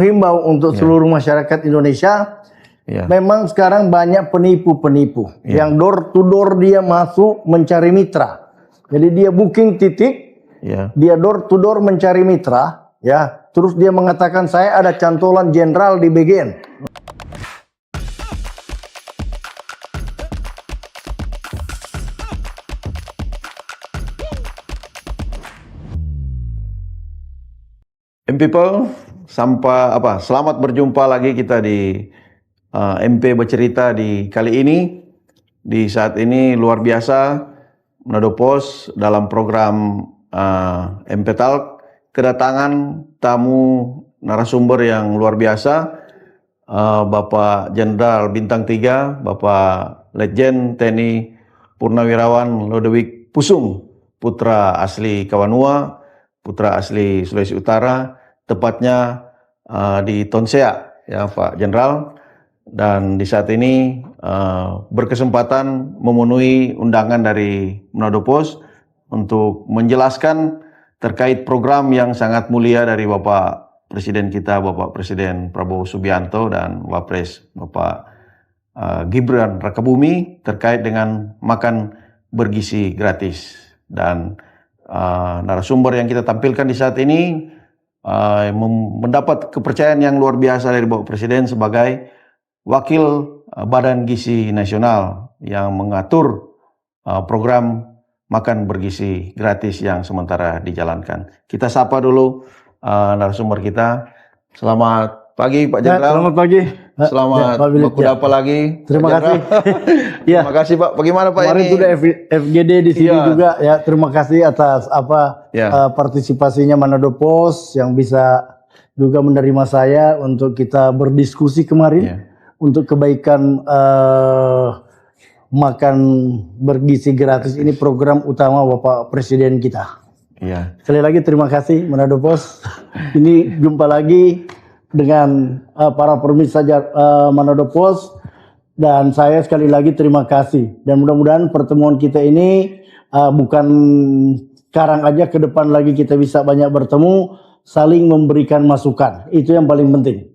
Himbau untuk seluruh masyarakat Indonesia. Memang sekarang banyak penipu-penipu yang door to door dia masuk mencari mitra. Jadi dia booking titik, dia door to door mencari mitra, ya. Terus dia mengatakan saya ada cantolan jenderal di BGN. People, selamat berjumpa lagi kita di MP Bercerita di kali ini. Di saat ini luar biasa Manado Post dalam program MP Talk kedatangan tamu narasumber yang luar biasa, Bapak Jenderal Bintang 3, Bapak Letjen TNI Purnawirawan Lodewijk Pusung, putra asli Kawanua, putra asli Sulawesi Utara, tepatnya di Tonsea, ya Pak Jenderal. Dan di saat ini berkesempatan memenuhi undangan dari Manado Post untuk menjelaskan terkait program yang sangat mulia dari Bapak Presiden kita, Bapak Presiden Prabowo Subianto dan Wapres Bapak Gibran Rakabumi terkait dengan makan bergizi gratis. Dan narasumber yang kita tampilkan di saat ini mendapat kepercayaan yang luar biasa dari Bapak Presiden sebagai Wakil Badan Gizi Nasional yang mengatur program makan bergizi gratis yang sementara dijalankan. Kita sapa dulu narasumber kita. Selamat pagi Pak Jenderal. Selamat pagi. Selamat berkudapa lagi. Terima kasih. Terima kasih Pak. Bagaimana Pak kemarin ini? Sudah FGD di sini juga ya. Terima kasih atas partisipasinya Manado Post yang bisa juga menerima saya untuk kita berdiskusi kemarin untuk kebaikan makan bergizi gratis ini, program utama Bapak Presiden kita. Sekali lagi terima kasih Manado Post. Ini jumpa lagi dengan para pemirsa Manado Post, dan saya sekali lagi terima kasih, dan mudah-mudahan pertemuan kita ini bukan sekarang aja, ke depan lagi kita bisa banyak bertemu, saling memberikan masukan. Itu yang paling penting.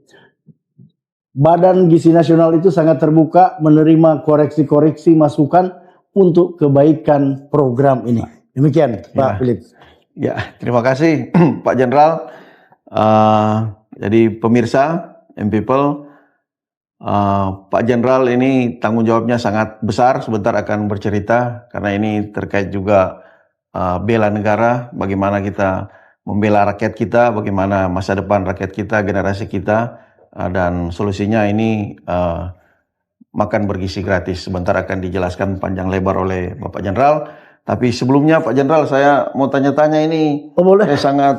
Badan Gizi Nasional itu sangat terbuka menerima koreksi-koreksi masukan untuk kebaikan program ini. Demikian Pak Philip. Ya, terima kasih Pak Jenderal. Jadi pemirsa People, Pak Jenderal ini tanggung jawabnya sangat besar. Sebentar akan bercerita karena ini terkait juga bela negara, bagaimana kita membela rakyat kita, bagaimana masa depan rakyat kita, generasi kita, dan solusinya ini makan bergizi gratis. Sebentar akan dijelaskan panjang lebar oleh Bapak Jenderal. Tapi sebelumnya Pak Jenderal, saya mau tanya-tanya ini. Saya sangat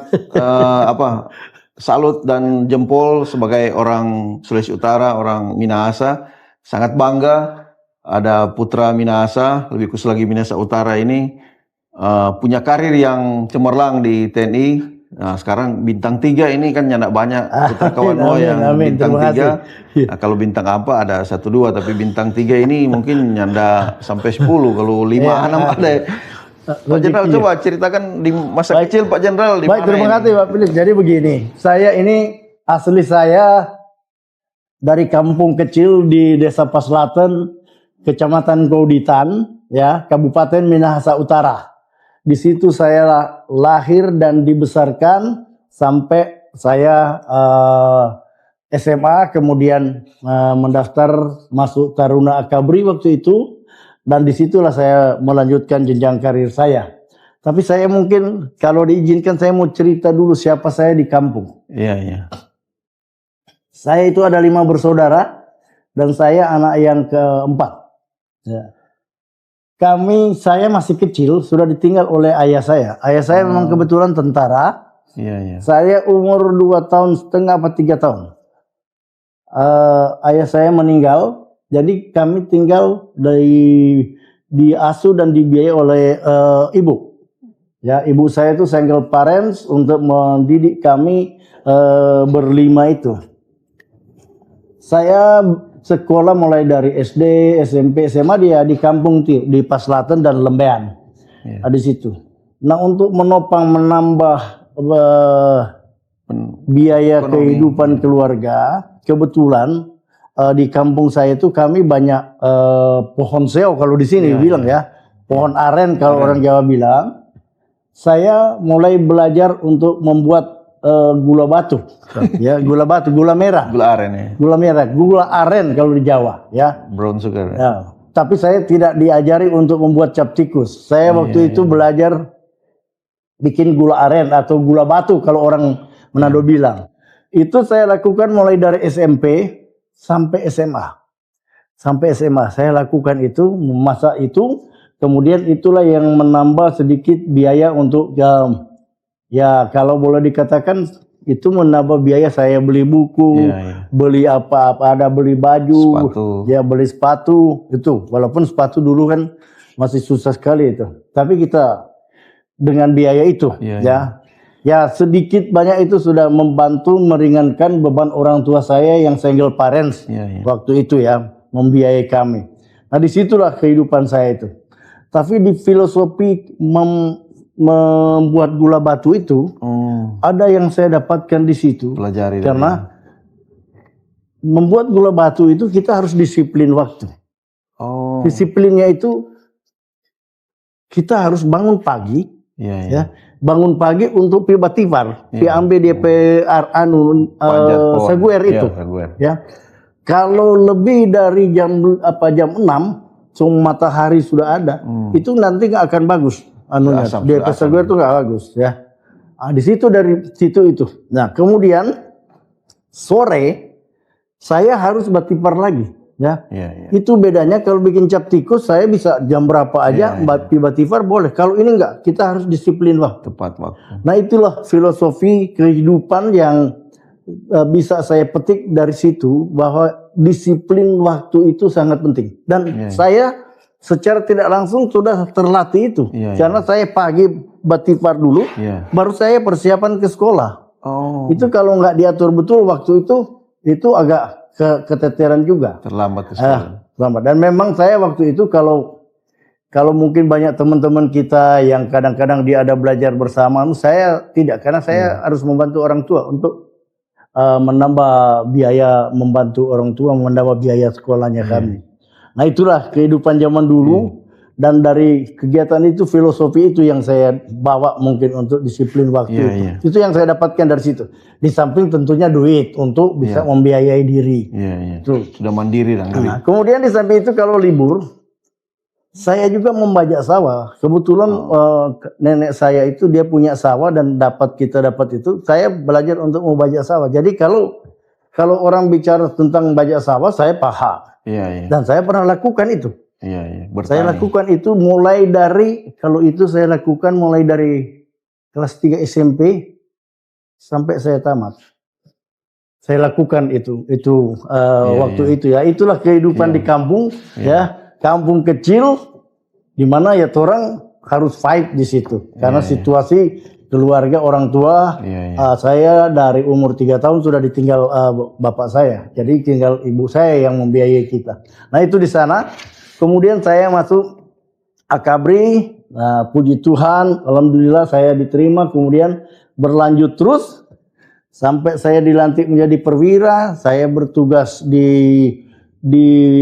salut dan jempol sebagai orang Sulawesi Utara, orang Minahasa. Sangat bangga ada putra Minahasa, lebih khusus lagi Minahasa Utara ini punya karir yang cemerlang di TNI. Nah, sekarang bintang 3 ini kan nyandak banyak putra Kawanua yang bintang 3. Nah, kalau bintang apa ada 1, 2, tapi bintang 3 ini mungkin nyanda sampai 10, kalau 5, 6 ada. Pak Jenderal, coba ceritakan di masa kecil Pak Jenderal di mana. Terima kasih Pak Philip. Jadi begini, saya ini asli saya dari kampung kecil di Desa Paslaten, Kecamatan Kauditan, ya, Kabupaten Minahasa Utara. Di situ saya lahir dan dibesarkan sampai saya SMA, kemudian mendaftar masuk Taruna Akabri waktu itu, dan disitulah saya melanjutkan jenjang karir saya. Tapi saya mungkin kalau diizinkan saya mau cerita dulu siapa saya di kampung. Iya. Saya itu ada 5 bersaudara dan saya anak yang keempat. Ya. Saya masih kecil sudah ditinggal oleh ayah saya. Ayah saya memang kebetulan tentara. Saya umur 2,5 tahun apa 3 tahun. Ayah saya meninggal. Jadi kami tinggal diasuh dan dibiayai oleh ibu. Ya, ibu saya itu single parents untuk mendidik kami berlima itu. Saya sekolah mulai dari SD, SMP, SMA dia di kampung di Paslaten dan Lembean. Di situ. Nah, untuk menopang menambah biaya ekonomi. kehidupan keluarga. Kebetulan di kampung saya itu kami banyak pohon seo kalau di sini bilang ya, pohon aren kalau orang Jawa bilang. Saya mulai belajar untuk membuat gula batu, ya gula batu, gula merah, Gula aren ya. gula merah, gula aren kalau di Jawa, ya. Brown sugar. Ya. Tapi saya tidak diajari untuk membuat cap tikus. Saya waktu itu belajar bikin gula aren atau gula batu kalau orang Manado bilang. Itu saya lakukan mulai dari SMP sampai SMA. Sampai SMA saya lakukan itu, memasak itu. Kemudian itulah yang menambah sedikit biaya untuk ya kalau boleh dikatakan itu menambah biaya. Saya beli buku, beli apa-apa, ada beli baju, sepatu. Ya beli sepatu itu. Walaupun sepatu dulu kan masih susah sekali itu. Tapi kita dengan biaya itu, ya sedikit banyak itu sudah membantu meringankan beban orang tua saya yang single parents waktu itu ya, membiayai kami. Nah disitulah kehidupan saya itu. Tapi di filosofi membuat gula batu itu ada yang saya dapatkan di situ. Pelajari karena membuat gula batu itu kita harus disiplin waktu. Disiplinnya itu kita harus bangun pagi, ya bangun pagi untuk pi batifar, pi ambil DP seguer itu, ya. Kalau lebih dari jam 6 matahari sudah ada, itu nanti nggak akan bagus. DP seguer itu nggak bagus, ya. Nah, di situ dari situ itu. Nah kemudian sore saya harus batifar lagi, ya. Itu bedanya kalau bikin cap tikus saya bisa jam berapa aja batifar boleh. Kalau ini enggak, kita harus disiplin waktu. Tepat waktu. Nah itulah filosofi kehidupan yang bisa saya petik dari situ, bahwa disiplin waktu itu sangat penting. Dan saya secara tidak langsung sudah terlatih itu. Karena saya pagi batifar dulu, baru saya persiapan ke sekolah. Itu kalau nggak diatur betul waktu itu agak keteteran juga. Terlambat ke sekolah. Terlambat. Dan memang saya waktu itu kalau mungkin banyak teman-teman kita yang kadang-kadang dia ada belajar bersama, saya tidak, karena saya harus membantu orang tua untuk menambah biaya, membantu orang tua menambah biaya sekolahnya kami. Nah itulah kehidupan zaman dulu. Dan dari kegiatan itu, filosofi itu yang saya bawa mungkin untuk disiplin waktu itu. Itu yang saya dapatkan dari situ. Di samping tentunya duit untuk bisa membiayai diri. Itu sudah mandiri dan nah, kemudian di samping itu kalau libur, saya juga membajak sawah. Kebetulan nenek saya itu dia punya sawah dan kita dapat itu. Saya belajar untuk membajak sawah. Jadi kalau orang bicara tentang bajak sawah, saya paham. Dan saya pernah lakukan itu. Saya lakukan itu mulai dari, kalau itu saya lakukan mulai dari kelas 3 SMP sampai saya tamat. Saya lakukan itu waktu itu ya. Itulah kehidupan di kampung, ya, kampung kecil di mana ya orang harus fight di situ karena situasi keluarga orang tua. Saya dari umur 3 tahun sudah ditinggal bapak saya, jadi tinggal ibu saya yang membiayai kita. Nah itu di sana. Kemudian saya masuk Akabri, nah, puji Tuhan, alhamdulillah saya diterima. Kemudian berlanjut terus sampai saya dilantik menjadi perwira. Saya bertugas di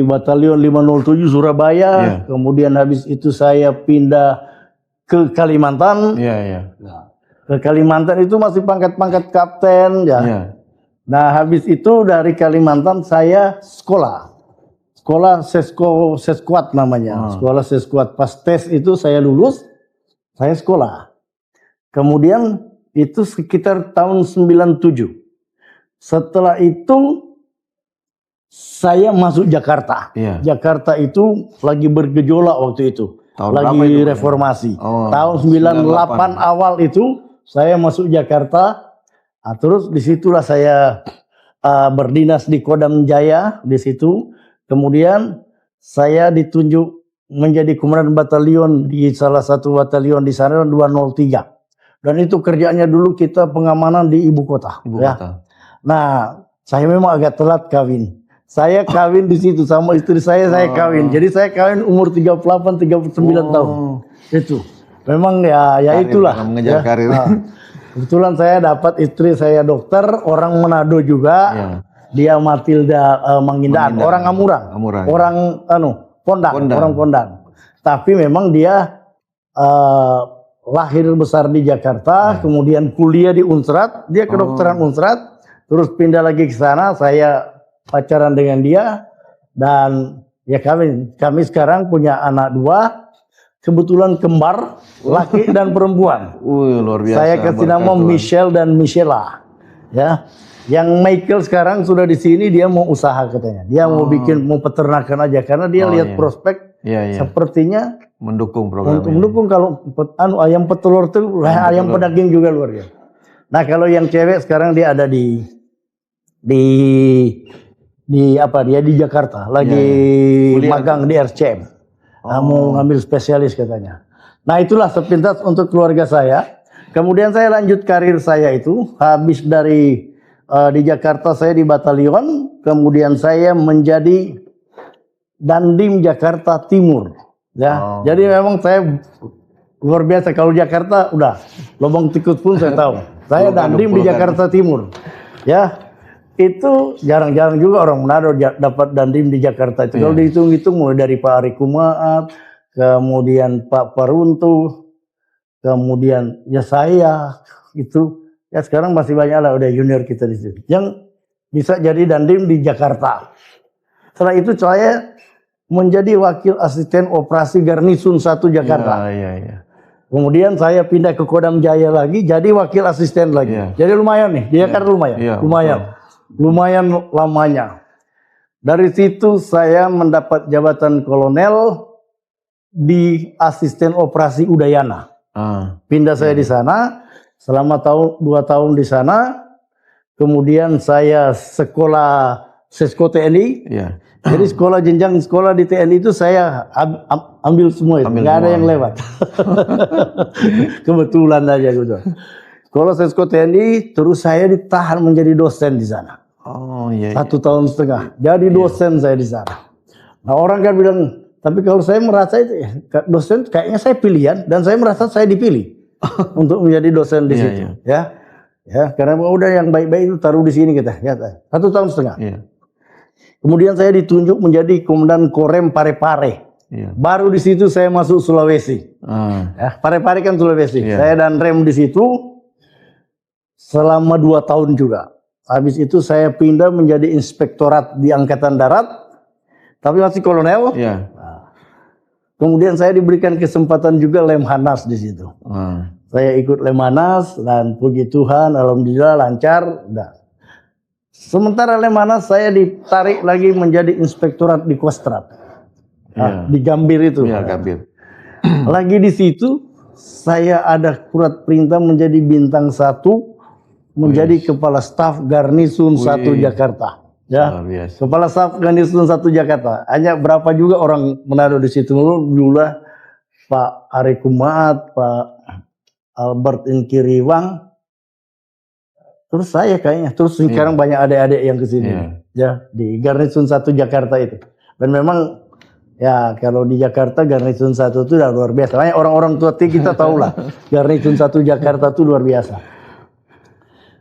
Batalion 507 Surabaya. Kemudian habis itu saya pindah ke Kalimantan. Nah, ke Kalimantan itu masih pangkat-pangkat kapten, ya. Nah habis itu dari Kalimantan saya sekolah Seskuat namanya. Sekolah Seskuat. Pas tes itu saya lulus, saya sekolah. Kemudian itu sekitar tahun 97. Setelah itu saya masuk Jakarta. Jakarta itu lagi bergejolak waktu itu. Lagi reformasi. Tahun 98 awal itu saya masuk Jakarta. Nah, terus disitulah saya berdinas di Kodam Jaya di situ. Kemudian saya ditunjuk menjadi komandan batalion di salah satu batalion di sana 203. Dan itu kerjaannya dulu kita pengamanan di ibu kota. Nah, saya memang agak telat kawin. Saya kawin di situ sama istri saya kawin. Jadi saya kawin umur 38 39 tahun. Itu. Memang ya itulah. Mengejar karir. Kebetulan saya dapat istri saya dokter, orang Manado juga. Ya. Dia Matilda Mangindaan, orang Amurang. Orang Pondang, orang Pondang. Tapi memang dia lahir besar di Jakarta, kemudian kuliah di Unsrat, dia kedokteran Unsrat, terus pindah lagi ke sana. Saya pacaran dengan dia, dan ya kami sekarang punya anak 2. Kebetulan kembar, laki dan perempuan. Luar biasa. Saya kasih nama Michelle dan Michela. Ya, yang Michael sekarang sudah di sini, dia mau usaha katanya. Dia mau peternakan aja karena dia lihat prospek. Sepertinya mendukung program ini. Mendukung kalau ayam petelur itu, ayam pedaging juga luar biasa. Nah, kalau yang cewek sekarang dia ada di Jakarta, lagi magang di RCM. Mau ngambil spesialis katanya. Nah, itulah sepintas untuk keluarga saya. Kemudian saya lanjut karir saya itu, habis dari di Jakarta saya di batalion, kemudian saya menjadi Dandim Jakarta Timur. Ya, jadi memang saya luar biasa. Kalau Jakarta udah lubang tikus pun saya tahu. Saya Dandim di Jakarta Timur. Ya, itu jarang-jarang juga orang Manado dapat Dandim di Jakarta itu. Kalau dihitung-hitung mulai dari Pak Ari Kumaat, kemudian Pak Paruntu, kemudian ya saya itu, ya sekarang masih banyak lah udah junior kita di situ yang bisa jadi Dandim di Jakarta. Setelah itu saya menjadi wakil asisten operasi Garnisun 1 Jakarta. Kemudian saya pindah ke Kodam Jaya lagi, jadi wakil asisten lagi. Jadi lumayan nih, dia kan lumayan lamanya. Dari situ saya mendapat jabatan kolonel di asisten operasi Udayana. Pindah saya di sana selama 2 tahun di sana. Kemudian saya sekolah Sesko TNI. Jadi jenjang sekolah di TNI itu saya ambil semua itu, nggak ada yang lewat. Kebetulan aja gitu. Sekolah Sesko TNI, terus saya ditahan menjadi dosen di sana. 1,5 tahun. Jadi dosen saya di sana. Nah, orang kan bilang, tapi kalau saya merasa itu dosen kayaknya saya pilihan, dan saya merasa saya dipilih untuk menjadi dosen di situ. Ya, karena udah yang baik-baik itu taruh di sini kita. Ya, 1,5 tahun. Kemudian saya ditunjuk menjadi komandan Korem Parepare. Baru di situ saya masuk Sulawesi. Parepare kan Sulawesi. Saya dan rem di situ selama 2 tahun juga. Habis itu saya pindah menjadi inspektorat di Angkatan Darat, tapi masih kolonel. Kemudian saya diberikan kesempatan juga Lemhanas di situ. Saya ikut Lemhanas dan puji Tuhan, alhamdulillah lancar. Sementara Lemhanas saya ditarik lagi menjadi inspektorat di Kostrad, di Gambir itu. Gambir. Lagi di situ saya ada surat perintah menjadi bintang 1. Menjadi kepala staf Garnisun 1 Jakarta. Ya, kepala staf Garnisun 1 Jakarta. Hanya berapa juga orang Manado di situ dulu, Pak Ari Kumaat, Pak Albert Inkiriwang. Terus saya kayaknya, terus sekarang banyak adik-adik yang kesini. Ya, di Garnisun 1 Jakarta itu. Dan memang ya kalau di Jakarta Garnisun 1 itu udah luar biasa. Banyak orang-orang tua kita tahu lah, Garnisun 1 Jakarta itu luar biasa.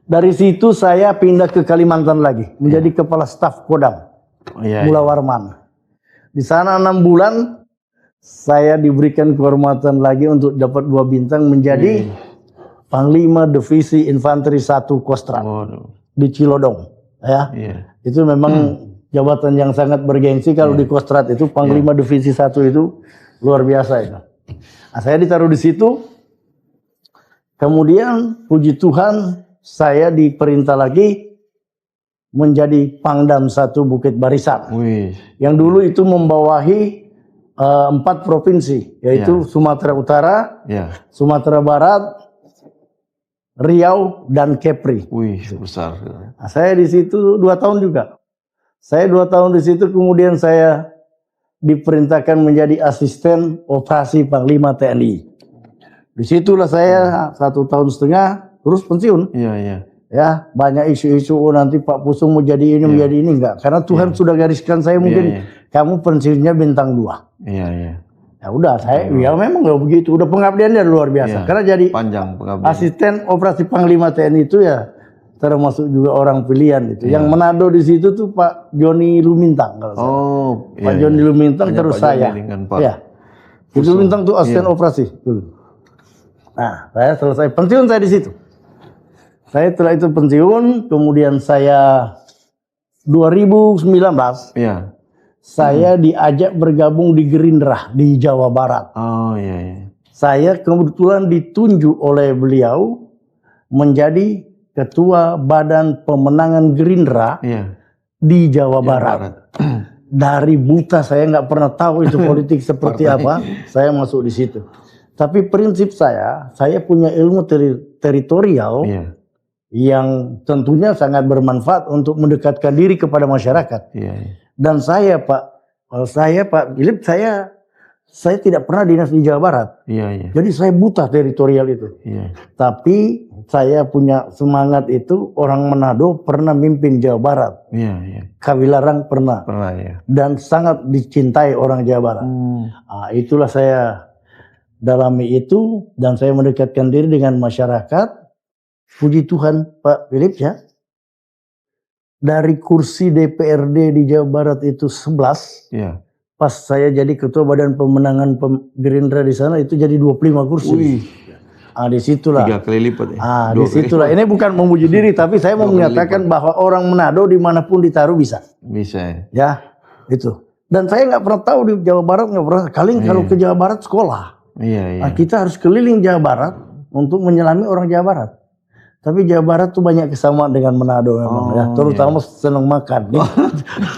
Dari situ saya pindah ke Kalimantan lagi, menjadi kepala staf Kodam, Mula Warman. Di sana 6 bulan, saya diberikan kehormatan lagi untuk dapat 2 bintang menjadi Panglima Divisi Infanteri 1 Kostrad di Cilodong. Ya, itu memang jabatan yang sangat bergengsi kalau di Kostrad itu Panglima Divisi 1 itu luar biasa itu. Nah, saya ditaruh di situ. Kemudian puji Tuhan, saya diperintah lagi menjadi Pangdam 1 Bukit Barisan. Yang dulu itu membawahi 4 provinsi, yaitu Sumatera Utara, Sumatera Barat, Riau, dan Kepri. Besar. Nah, saya di situ 2 tahun juga. Saya 2 tahun di situ, kemudian saya diperintahkan menjadi asisten operasi Panglima TNI. Disitulah saya 1,5 tahun, terus pensiun. Ya, banyak isu-isu nanti Pak Pusung mau jadi ini, menjadi ini, enggak. Karena Tuhan sudah gariskan saya mungkin kamu pensiunnya bintang 2. Ya udah, saya ya memang nggak begitu. Udah pengabdiannya luar biasa. Karena jadi panjang pengabdian. asisten operasi Panglima TNI itu ya termasuk juga orang pilihan itu. Yang Manado di situ tuh Pak Joni Lumintang kalau salah. Pak Joni Lumintang terus saya. Ya. Joni Lumintang tuh asisten operasi dulu. Nah, saya selesai pensiun saya di situ. Saya setelah itu pensiun, kemudian saya 2019 saya diajak bergabung di Gerindra di Jawa Barat. Saya kebetulan ditunjuk oleh beliau menjadi ketua Badan Pemenangan Gerindra di Jawa Barat. Dari buta saya nggak pernah tahu itu politik seperti apa. Saya masuk di situ. Tapi prinsip saya punya ilmu teritorial yang tentunya sangat bermanfaat untuk mendekatkan diri kepada masyarakat. Dan saya Pak Philip, saya tidak pernah dinas di Jawa Barat. Jadi saya buta teritorial itu. Tapi saya punya semangat itu. Orang Manado pernah mimpin Jawa Barat. Kawilarang pernah. Dan sangat dicintai orang Jawa Barat. Nah, itulah saya dalami itu dan saya mendekatkan diri dengan masyarakat. Puji Tuhan Pak Philip ya. Dari kursi DPRD di Jawa Barat itu 11. Pas saya jadi ketua Badan Pemenangan Gerindra di sana itu jadi 25 kursi. Disitulah. 3 kali lipat ya. Disitulah. Ini bukan memuji diri, tapi saya mau menyatakan bahwa orang Manado dimanapun ditaruh bisa. Bisa. Ya, itu. Dan saya nggak pernah tahu di Jawa Barat, nggak pernah. Kalau ke Jawa Barat sekolah. Nah, kita harus keliling Jawa Barat untuk menyelami orang Jawa Barat. Tapi Jawa Barat tuh banyak kesamaan dengan Manado memang ya, terutama senang makan.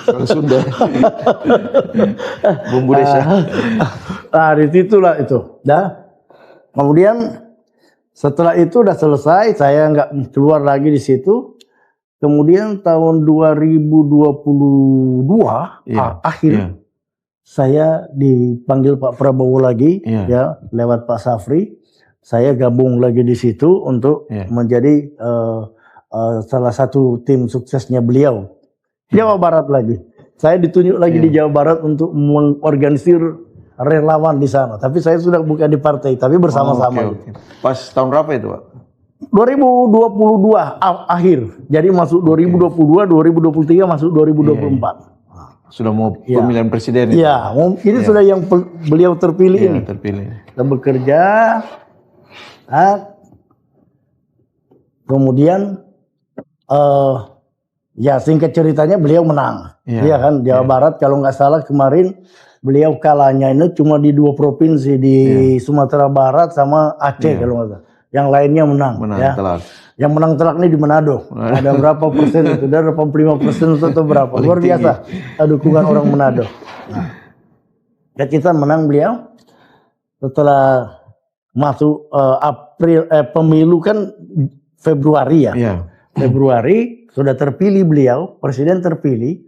Kalau Sunda, bumbu desa. Nah, di situlah itu. Dah. Kemudian setelah itu udah selesai, saya nggak keluar lagi di situ. Kemudian tahun 2022 akhir saya dipanggil Pak Prabowo lagi ya lewat Pak Safri. Saya gabung lagi di situ untuk menjadi salah satu tim suksesnya beliau. Jawa Barat lagi. Saya ditunjuk lagi di Jawa Barat untuk mengorganisir relawan di sana. Tapi saya sudah bukan di partai, tapi bersama-sama. Pas tahun berapa itu, Pak? 2022 akhir. Jadi masuk 2022, 2023 masuk 2024. Sudah mau pemilihan presiden. Iya, ini sudah yang beliau terpilih ini. Kita bekerja. Kemudian ya singkat ceritanya beliau menang. Iya kan, Jawa Barat kalau nggak salah kemarin beliau kalahnya ini cuma di 2 provinsi di Sumatera Barat sama Aceh kalau nggak salah. Yang lainnya menang ya. Telak. Yang menang telak ini di Manado. Ada berapa persen itu? Ada 85% atau berapa? Luar biasa dukungan orang Manado. Nah, kita menang beliau setelah masuk April pemilu kan Februari ya. Februari sudah terpilih beliau, presiden terpilih.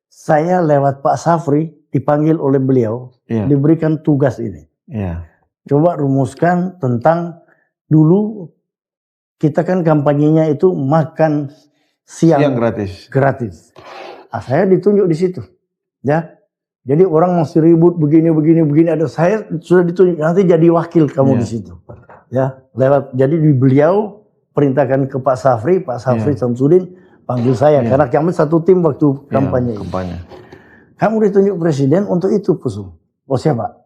Saya lewat Pak Safri dipanggil oleh beliau, diberikan tugas ini. Coba rumuskan tentang dulu kita kan kampanyenya itu makan siang gratis. Nah, saya ditunjuk di situ. Ya. Jadi orang masih ribut begini ada saya sudah ditunjuk nanti jadi wakil kamu di situ. Ya, lewat jadi di beliau perintahkan ke Pak Safri Samsudin panggil saya karena kami satu tim waktu kampanye. Kamu ditunjuk presiden untuk itu, Pusum. Oh, siapa?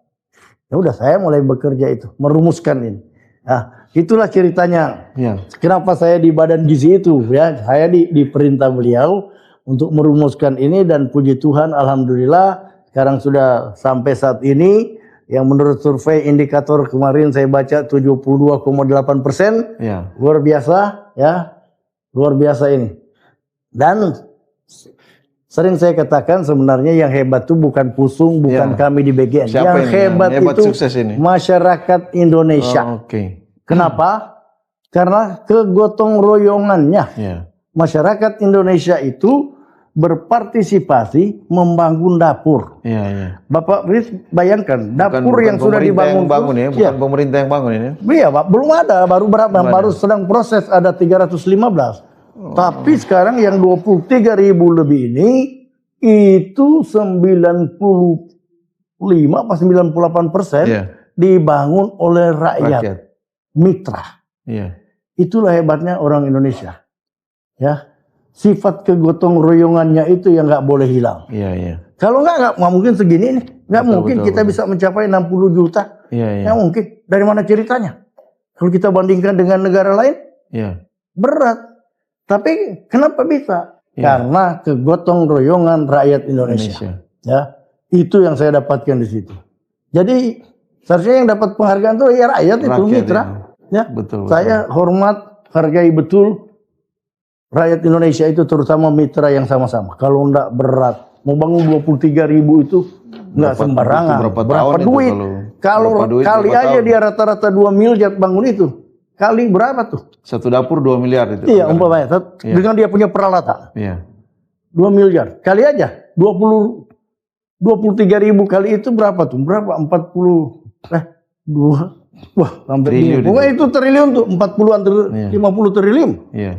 Ya udah saya mulai bekerja itu, merumuskan ini. Nah, itulah ceritanya. Kenapa saya di Badan Gizi itu ya? Saya diperintah beliau untuk merumuskan ini dan puji Tuhan alhamdulillah sekarang sudah sampai saat ini yang menurut survei indikator kemarin saya baca 72,8%. Luar biasa ya. Luar biasa ini. Dan sering saya katakan sebenarnya yang hebat itu bukan Pusung, bukan kami di BGN. Yang hebat itu masyarakat Indonesia. Kenapa? Karena kegotong royongannya. Masyarakat Indonesia itu berpartisipasi membangun dapur. Bapak bayangkan dapur yang sudah dibangun bukan pemerintah yang bangun ini. Iya, Pak, belum ada, baru sedang proses ada 315. Tapi sekarang yang 23.000 lebih ini itu 90 apa 98% Iya. dibangun oleh rakyat. Rakyat. Mitra. Iya. Itulah hebatnya orang Indonesia. Ya, sifat kegotong royongannya itu yang nggak boleh hilang. Iya, iya. Kalau nggak mungkin segini nih. Nggak Betul, mungkin betul, kita betul. bisa mencapai 60 juta. Iya, iya. Nggak mungkin. Dari mana ceritanya? Kalau kita bandingkan dengan negara lain, Iya. berat. Tapi kenapa bisa? Iya. Karena kegotong royongan rakyat Indonesia. Ya, itu yang saya dapatkan di situ. Jadi seharusnya yang dapat penghargaan itu ya rakyat itu Rakyat mitra. itu. Ya, Betul, betul. saya hormat, hargai betul rakyat Indonesia itu, terutama mitra yang sama-sama. Kalau enggak berat, mau bangun 23.000 itu enggak sembarangan. Berapa tahun itu duit? Kalau berapa duit, kali berapa aja tahun? dia rata-rata 2 miliar bangun itu. Kali berapa tuh? Satu dapur 2 miliar itu. Iya, anggaran. umpamanya. Iya. Dengan dia punya peralatan. Iya. 2 miliar. Kali aja 23.000 kali itu berapa tuh? Berapa? 2 wah, sampai Triliun bingung. Pokoknya itu triliun tuh, 40-an Iya. 50 triliun. Iya.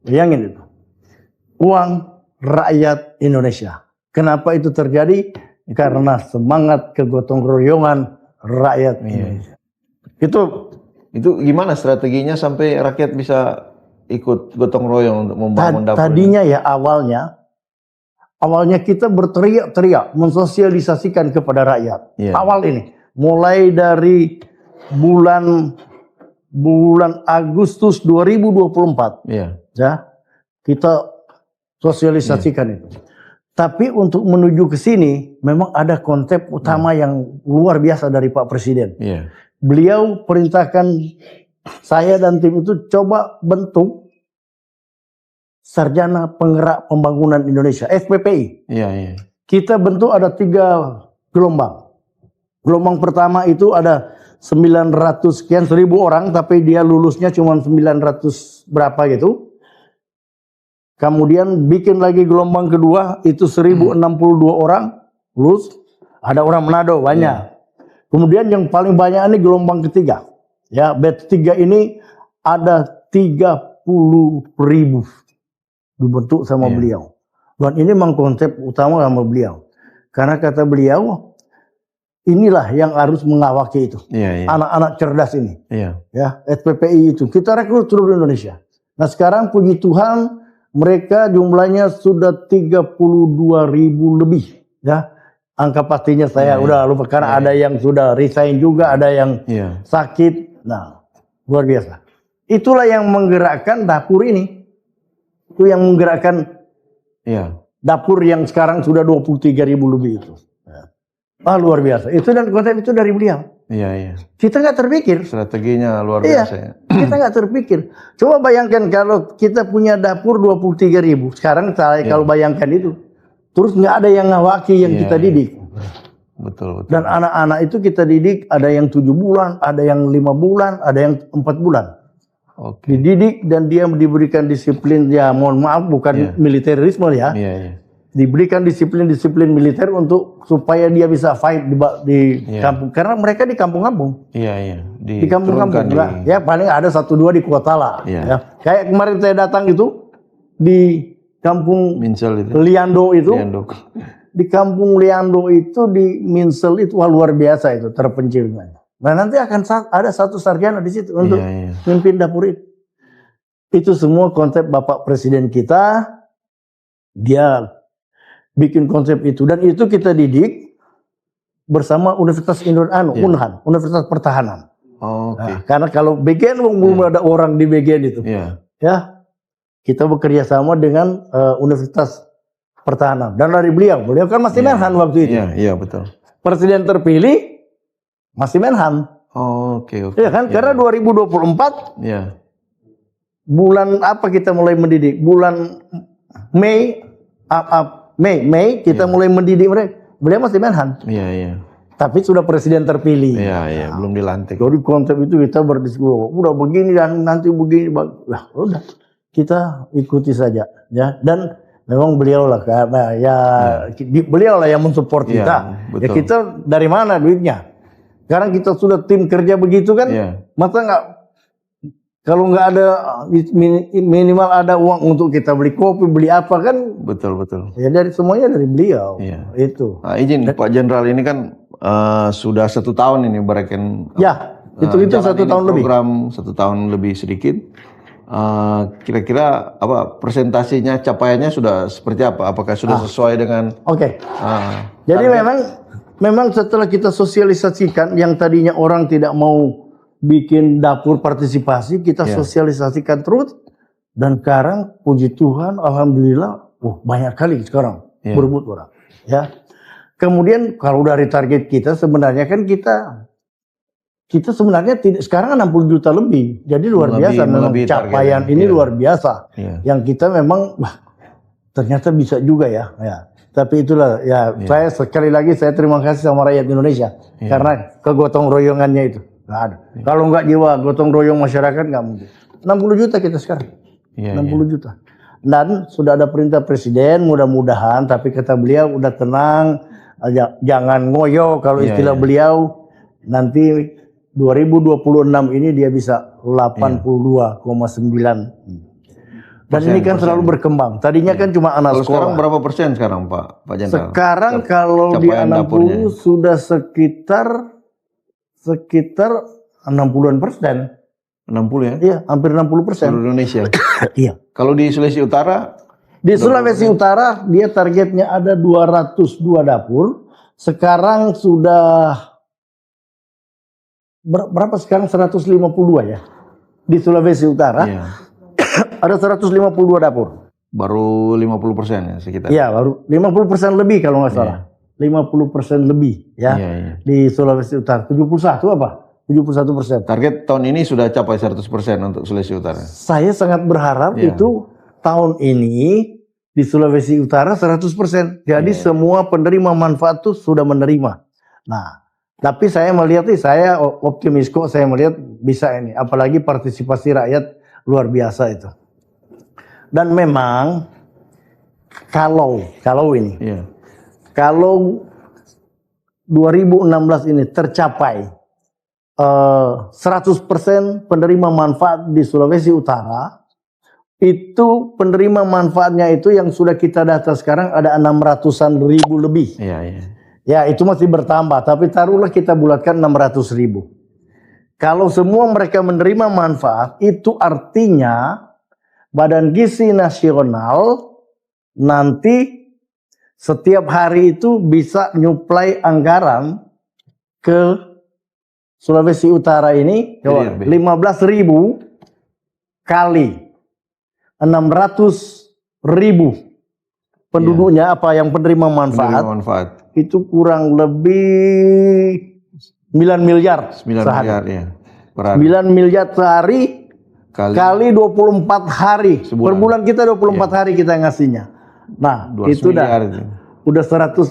Bayangin itu. Uang rakyat Indonesia. Kenapa itu terjadi? Karena semangat kegotong royongan rakyat Indonesia. Itu gimana strateginya sampai rakyat bisa ikut gotong royong untuk membangun dapur? Tadinya ya awalnya kita berteriak-teriak mensosialisasikan kepada rakyat. Iya. Awal ini mulai dari bulan Agustus 2024 Iya. ya kita sosialisasikan itu. Tapi untuk menuju ke sini memang ada konsep utama yang luar biasa dari Pak Presiden. Iya. Beliau perintahkan saya dan tim itu coba bentuk Sarjana Penggerak Pembangunan Indonesia, SPPI. Iya, iya. Kita bentuk ada 3 gelombang. Gelombang pertama itu ada 900 sekian 1000 orang, tapi dia lulusnya cuma 900 berapa gitu. Kemudian bikin lagi gelombang kedua itu 1062 orang lulus. Ada orang Manado banyak. Kemudian yang paling banyak ini gelombang ketiga. Ya, batch 3 ini ada 30.000 dibentuk sama beliau. Dan ini memang konsep utama sama beliau. Karena kata beliau, inilah yang harus mengawaki itu. Iya, iya. Anak-anak cerdas ini. Iya. Ya, SPPI itu. Kita rekrut seluruh Indonesia. Nah sekarang puji Tuhan, mereka jumlahnya sudah 32.000 lebih. Ya, angka pastinya saya udah lupa. Karena ada yang sudah resign juga, ada yang sakit. Nah, luar biasa. Itulah yang menggerakkan dapur ini. Itu yang menggerakkan dapur yang sekarang sudah 23.000 lebih itu. Luar biasa. Itu dan konsep itu dari beliau. Iya, iya. Kita nggak terpikir. Strateginya luar biasa ya. Kita nggak terpikir. Coba bayangkan kalau kita punya dapur 23.000. Sekarang kalau bayangkan itu. Terus nggak ada yang ngawaki yang kita didik. Betul, betul. Dan anak-anak itu kita didik, ada yang 7 bulan, ada yang 5 bulan, ada yang 4 bulan. Oke. Dididik dan dia diberikan disiplin, ya mohon maaf bukan militerisme ya. Iya, iya. Diberikan disiplin militer untuk supaya dia bisa fight di kampung. Karena mereka di kampung-kampung. Iya, iya. Di kampung-kampung. Ya paling ada 1-2 di kota lah. Ya. Kayak kemarin saya datang itu di kampung Minsel itu. Liando itu. Liando. Di kampung Liando itu di Minsel itu luar biasa itu terpencilnya. Nah nanti akan ada satu sarjana di situ untuk memimpin dapur itu. Itu semua konsep Bapak Presiden kita. Dia bikin konsep itu dan itu kita didik bersama Universitas Unhan, Universitas Pertahanan. Nah, karena kalau BGN belum ada orang di BGN itu. Ya. Kita bekerja sama dengan Universitas Pertahanan dan dari beliau kan masih Menhan waktu itu. Iya, betul. Presiden terpilih masih Menhan. Oke. Ya kan? Karena 2024 bulan apa kita mulai mendidik? Bulan Mei kita mulai mendidik mereka. Beliau masih Menhan. Iya. Tapi sudah presiden terpilih. Iya, belum dilantik. Jadi konsep itu kita berdiskusi, udah begini dan nanti begini. Lah, udah kita ikuti saja, ya. Dan memang beliau lah, beliau lah yang mensupport kita. Ya kita dari mana duitnya? Sekarang kita sudah tim kerja begitu kan, masa nggak kalau nggak ada minimal ada uang untuk kita beli kopi, beli apa kan? Betul. Ya dari semuanya dari beliau. Itu. Nah, izin Pak Jenderal, ini kan sudah 1 tahun ini bereken. Ya, itu jalan 1 ini tahun lebih. program 1 tahun lebih sedikit. Kira-kira apa presentasinya, capaiannya sudah seperti apa? Apakah sudah sesuai dengan? Oke. Jadi memang setelah kita sosialisasikan yang tadinya orang tidak mau bikin dapur partisipasi, kita sosialisasikan terus, dan sekarang puji Tuhan, alhamdulillah, banyak kali sekarang berebut orang. Ya. Kemudian kalau dari target kita sebenarnya kan kita sebenarnya tidak, sekarang 60 juta lebih. Jadi luar biasa memang capaian ini luar biasa. Yang kita memang ternyata bisa juga ya. Tapi itulah saya sekali lagi saya terima kasih sama rakyat Indonesia karena kegotong royongannya itu. Nggak ada. Kalau nggak jiwa gotong royong masyarakat nggak mungkin. 60 juta kita sekarang. 60 juta. Dan sudah ada perintah presiden, mudah-mudahan, tapi kata beliau udah tenang, jangan ngoyo kalau istilah beliau, nanti 2026 ini dia bisa 82,9. Dan ini kan selalu berkembang. Tadinya kan cuma anak sekolah. Sekarang berapa persen sekarang Pak Jenderal? Sekarang kalau di 60 sudah sekitar 60-an persen. 60 ya? Iya, hampir 60%. Seluruh Indonesia. Iya. Kalau di Sulawesi Utara? Di Sulawesi Utara dia targetnya ada 202 dapur. Sekarang sudah berapa sekarang? 152 ya. Di Sulawesi Utara ada 152 dapur. Baru 50% ya sekitar. Iya, baru 50% lebih kalau nggak salah. 50% lebih ya. Di Sulawesi Utara. 71 apa? 71%. Target tahun ini sudah capai 100% untuk Sulawesi Utara. Saya sangat berharap itu tahun ini di Sulawesi Utara 100%. Jadi semua penerima manfaat itu sudah menerima. Nah, tapi saya melihat saya optimis kok, saya melihat bisa ini. Apalagi partisipasi rakyat luar biasa itu. Dan memang kalau ini, kalau 2016 ini tercapai 100% penerima manfaat di Sulawesi Utara, itu penerima manfaatnya itu yang sudah kita data sekarang ada 600-an ribu lebih. Ya itu masih bertambah, tapi taruhlah kita bulatkan 600 ribu. Kalau semua mereka menerima manfaat, itu artinya Badan Gizi Nasional nanti setiap hari itu bisa nyuplai anggaran ke Sulawesi Utara ini 15.000 kali 600.000 penduduknya apa yang penerima manfaat, itu kurang lebih 9 miliar sehari. 9 miliar sehari kali 24 hari. Per bulan kita 24 hari kita ngasihnya. Nah, itu udah 200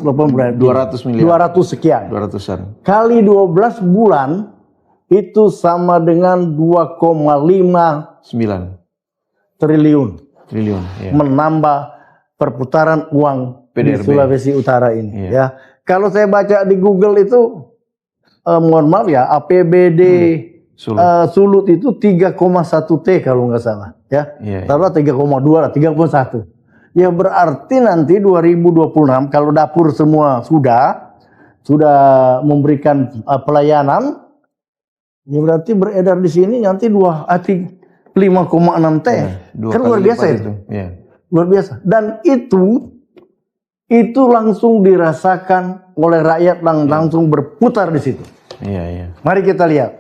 sekian. 200-an. Kali 12 bulan itu sama dengan 2,5 triliun. Menambah perputaran uang PDRB di Sulawesi Utara ini. Ya. Kalau saya baca di Google itu, mohon maaf ya, APBD Sulut itu 3,1 T kalau nggak salah. Ya. Taruhlah 3,2 lah, 3,1. Ya berarti nanti 2026 kalau dapur semua sudah memberikan pelayanan, ya berarti beredar di sini nanti 5,6 T. Kan luar biasa itu. Luar biasa. Dan itu langsung dirasakan oleh rakyat yang langsung berputar di situ. Mari kita lihat.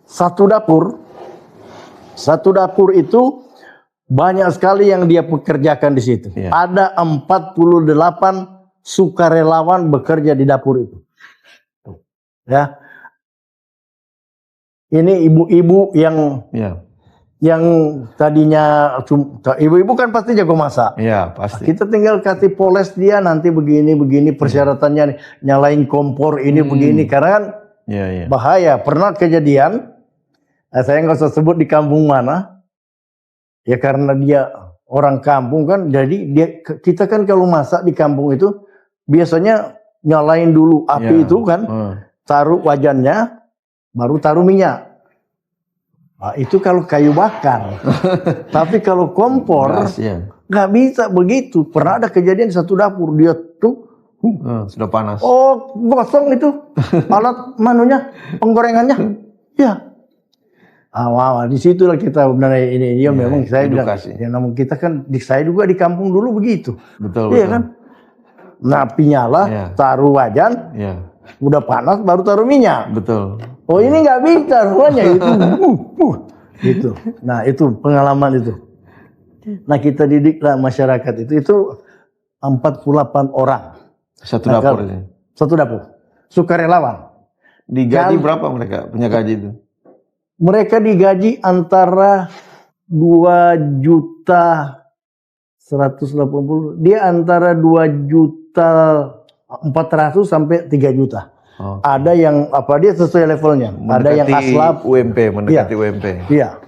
Satu dapur itu banyak sekali yang dia pekerjakan di situ. Ada 48 sukarelawan bekerja di dapur itu. Ya. Ini ibu-ibu yang tadinya ibu-ibu kan pasti jago masak. Pasti. Kita tinggal kasih poles dia nanti begini persyaratannya nyalain kompor ini begini karena kan bahaya. Pernah kejadian, saya nggak usah sebut di kampung mana. Ya karena dia orang kampung kan, jadi kita kan kalau masak di kampung itu biasanya nyalain dulu api itu kan, taruh wajannya, baru taruh minyak. Nah, itu kalau kayu bakar. Tapi kalau kompor nggak bisa begitu. Pernah ada kejadian di satu dapur dia tuh Sudah panas. Oh, gosong itu alat manunya, penggorengannya. Ya. Awal di situlah kita benar ini. Ya, memang saya bilang, ya namun kita kan saya juga di kampung dulu begitu. Betul. Iya kan? Napi nyala, taruh wajan, udah panas baru taruh minyak. Betul. Oh ini nggak bisa rupanya itu. Gitu. Nah itu pengalaman itu. Nah kita didiklah masyarakat itu 48 orang. Satu dapur ini. Satu dapur. Sukarelawan. Digaji berapa mereka punya gaji itu? Mereka digaji antara 2.180.000, dia antara 2.400.000 sampai 3 juta. Ada yang dia sesuai levelnya. Mendekati ada yang aslap UMP, mendekati UMP. Iya.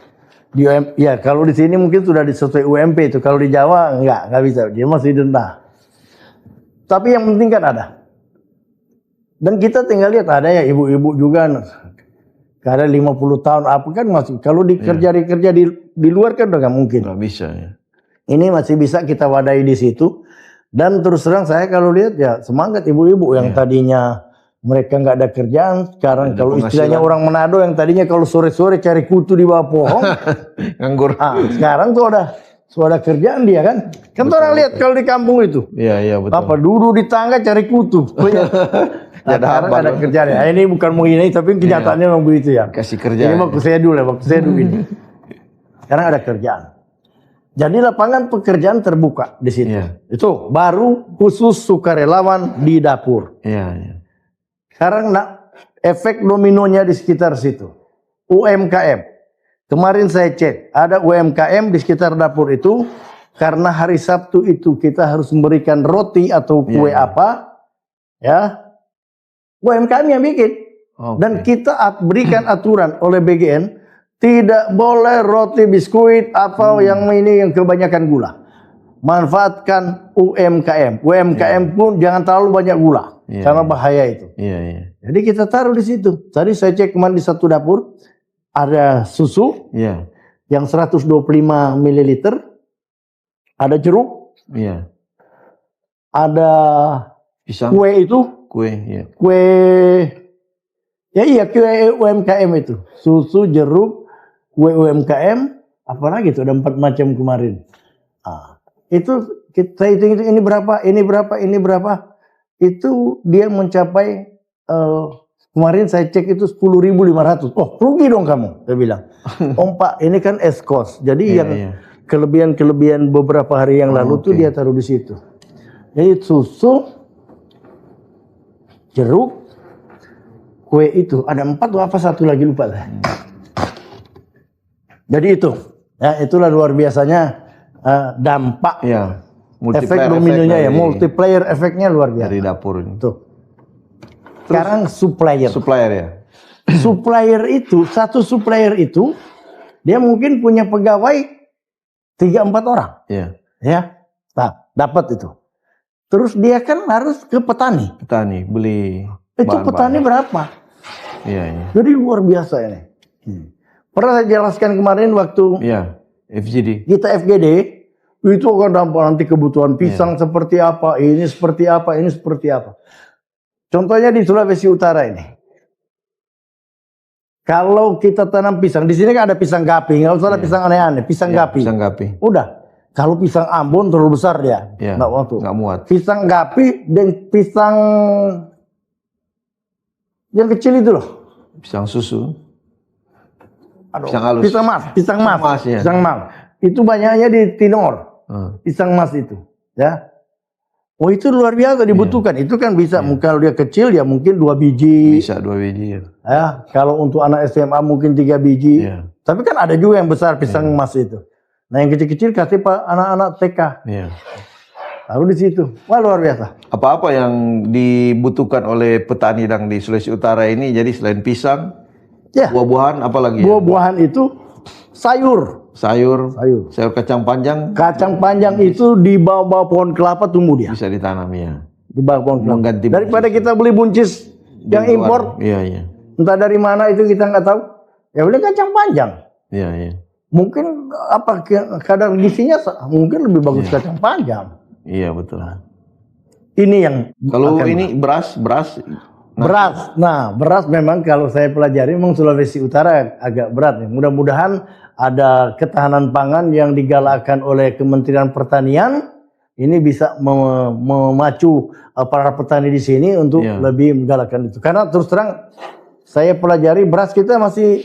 Kalau di sini mungkin sudah sesuai UMP itu. Kalau di Jawa nggak bisa. Dia masih denda. Tapi yang penting kan ada. Dan kita tinggal lihat ada ya ibu-ibu juga. Karena 50 tahun apa kan masih. Kalau kerja di luar kan udah nggak mungkin. Nggak bisa ya. Ini masih bisa kita wadahi di situ. Dan terus terang saya kalau lihat ya semangat ibu-ibu yang tadinya mereka nggak ada kerjaan. Sekarang kalau istilahnya orang Manado yang tadinya kalau sore-sore cari kutu di bawah pohon. Nganggur. Sekarang tuh ada kerjaan dia kan. Kan orang lihat kalau di kampung itu. Iya betul. Duduk di tangga cari kutu. Sekarang ada kerjaan. Ini bukan mau ini tapi kenyataannya memang begitu ya. Kasih kerjaan. Ini waktu saya dulu ini. Sekarang ada kerjaan. Jadi lapangan pekerjaan terbuka di situ. Itu baru khusus sukarelawan di dapur. Iya. Sekarang efek dominonya di sekitar situ. UMKM. Kemarin saya cek, ada UMKM di sekitar dapur itu. Karena hari Sabtu itu kita harus memberikan roti atau kue apa. Ya. UMKM yang bikin. Dan kita berikan aturan oleh BGN. Tidak boleh roti biskuit apa yang kebanyakan gula. Manfaatkan UMKM. UMKM pun jangan terlalu banyak gula. Karena bahaya itu. Jadi kita taruh di situ. Tadi saya cek kemarin di satu dapur. Ada susu. Yang 125 ml. Ada jeruk. Ada pisang. Kue itu. Kue UMKM itu. Susu, jeruk, kue UMKM. Apalagi itu ada 4 macam kemarin. Itu kita hitung ini berapa. Itu dia mencapai kemarin saya cek itu 10.500. Oh rugi dong kamu, saya bilang. Pak ini kan eskos. Jadi kelebihan beberapa hari yang lalu tuh dia taruh di situ. Jadi susu, jeruk, kue itu ada 4 atau apa satu lagi lupa lah. Jadi itu, ya itulah luar biasanya dampak. Efek dominonya multiplier efeknya luar biasa. Dari dapur ini. Tuh. Sekarang supplier. Satu supplier itu dia mungkin punya pegawai 3-4 orang. Nah, dapat itu. Terus dia kan harus ke petani. Beli. Itu petani berapa? Jadi luar biasa ini. Pernah saya jelaskan kemarin waktu FGD. Kita FGD itu akan dampak nanti kebutuhan pisang seperti apa, ini seperti apa. Contohnya di Sulawesi Utara ini. Kalau kita tanam pisang, di sini kan ada pisang gapi, nggak usah ada pisang aneh-aneh, pisang gapi. Udah. Kalau pisang Ambon terlalu besar dia, nggak muat. Pisang gapi dan pisang yang kecil itu loh. Pisang susu. Pisang halus. Pisang mas. Itu banyaknya di Timor. Pisang mas itu, ya. Oh itu luar biasa dibutuhkan. Itu kan bisa kalau dia kecil ya mungkin 2 biji. Bisa 2 biji. Ya, kalau untuk anak SMA mungkin 3 biji. Tapi kan ada juga yang besar pisang emas itu. Nah yang kecil-kecil kasih anak-anak TK. Lalu di situ, wah luar biasa. Apa-apa yang dibutuhkan oleh petani di Sulawesi Utara ini, jadi selain pisang, buah-buahan, apalagi? Buah-buahan itu sayur kacang panjang. Kacang panjang itu di bawah pohon kelapa tumbuh dia. Bisa ditanam di bawah pohon kelapa. Daripada kita beli buncis yang impor, entah dari mana itu kita nggak tahu. Ya beli kacang panjang. Mungkin kadar gizinya mungkin lebih bagus kacang panjang. Iya betul. Ini yang Kalau akan ini beras. beras. Nah, beras memang kalau saya pelajari memang Sulawesi Utara agak berat. Mudah-mudahan ada ketahanan pangan yang digalakkan oleh Kementerian Pertanian. Ini bisa memacu para petani di sini untuk lebih menggalakkan itu. Karena terus terang saya pelajari beras kita masih,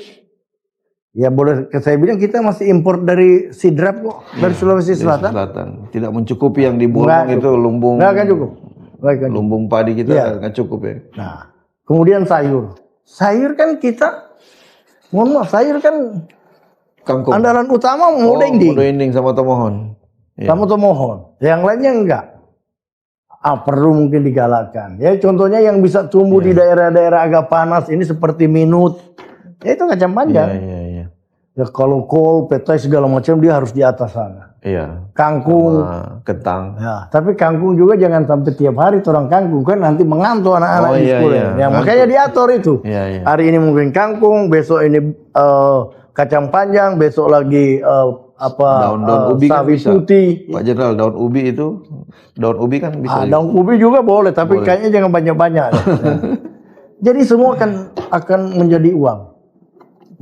ya boleh saya bilang kita masih impor dari sidrap kok, dari Sulawesi Selatan. Tidak mencukupi yang di Borong itu, lumbung. Nggak akan cukup. Lumbung padi kita nggak cukup ya. Nah, kemudian sayur. Sayur kan kita, mohon maaf, sayur kan Kangkung. andalan utama Modo Inding sama tomohon. Sama tomohon. Yang lainnya enggak. Perlu mungkin digalakkan. Ya contohnya yang bisa tumbuh di daerah-daerah agak panas ini seperti minut. Ya itu kacang panjang. Iya. Ya kalau kol, petai segala macam dia harus di atas sana. Iya. Kangkung, kentang. Ya, tapi kangkung juga jangan sampai tiap hari orang kangkung kan nanti mengantuk anak-anak di sekolah. Ya, makanya diatur itu. Hari ini mungkin kangkung, besok ini kacang panjang, besok lagi daun ubi sawi kan putih. Pak Jenderal, daun ubi kan bisa. Daun ubi juga boleh, tapi kayaknya jangan banyak-banyak. Jadi semua akan menjadi uang.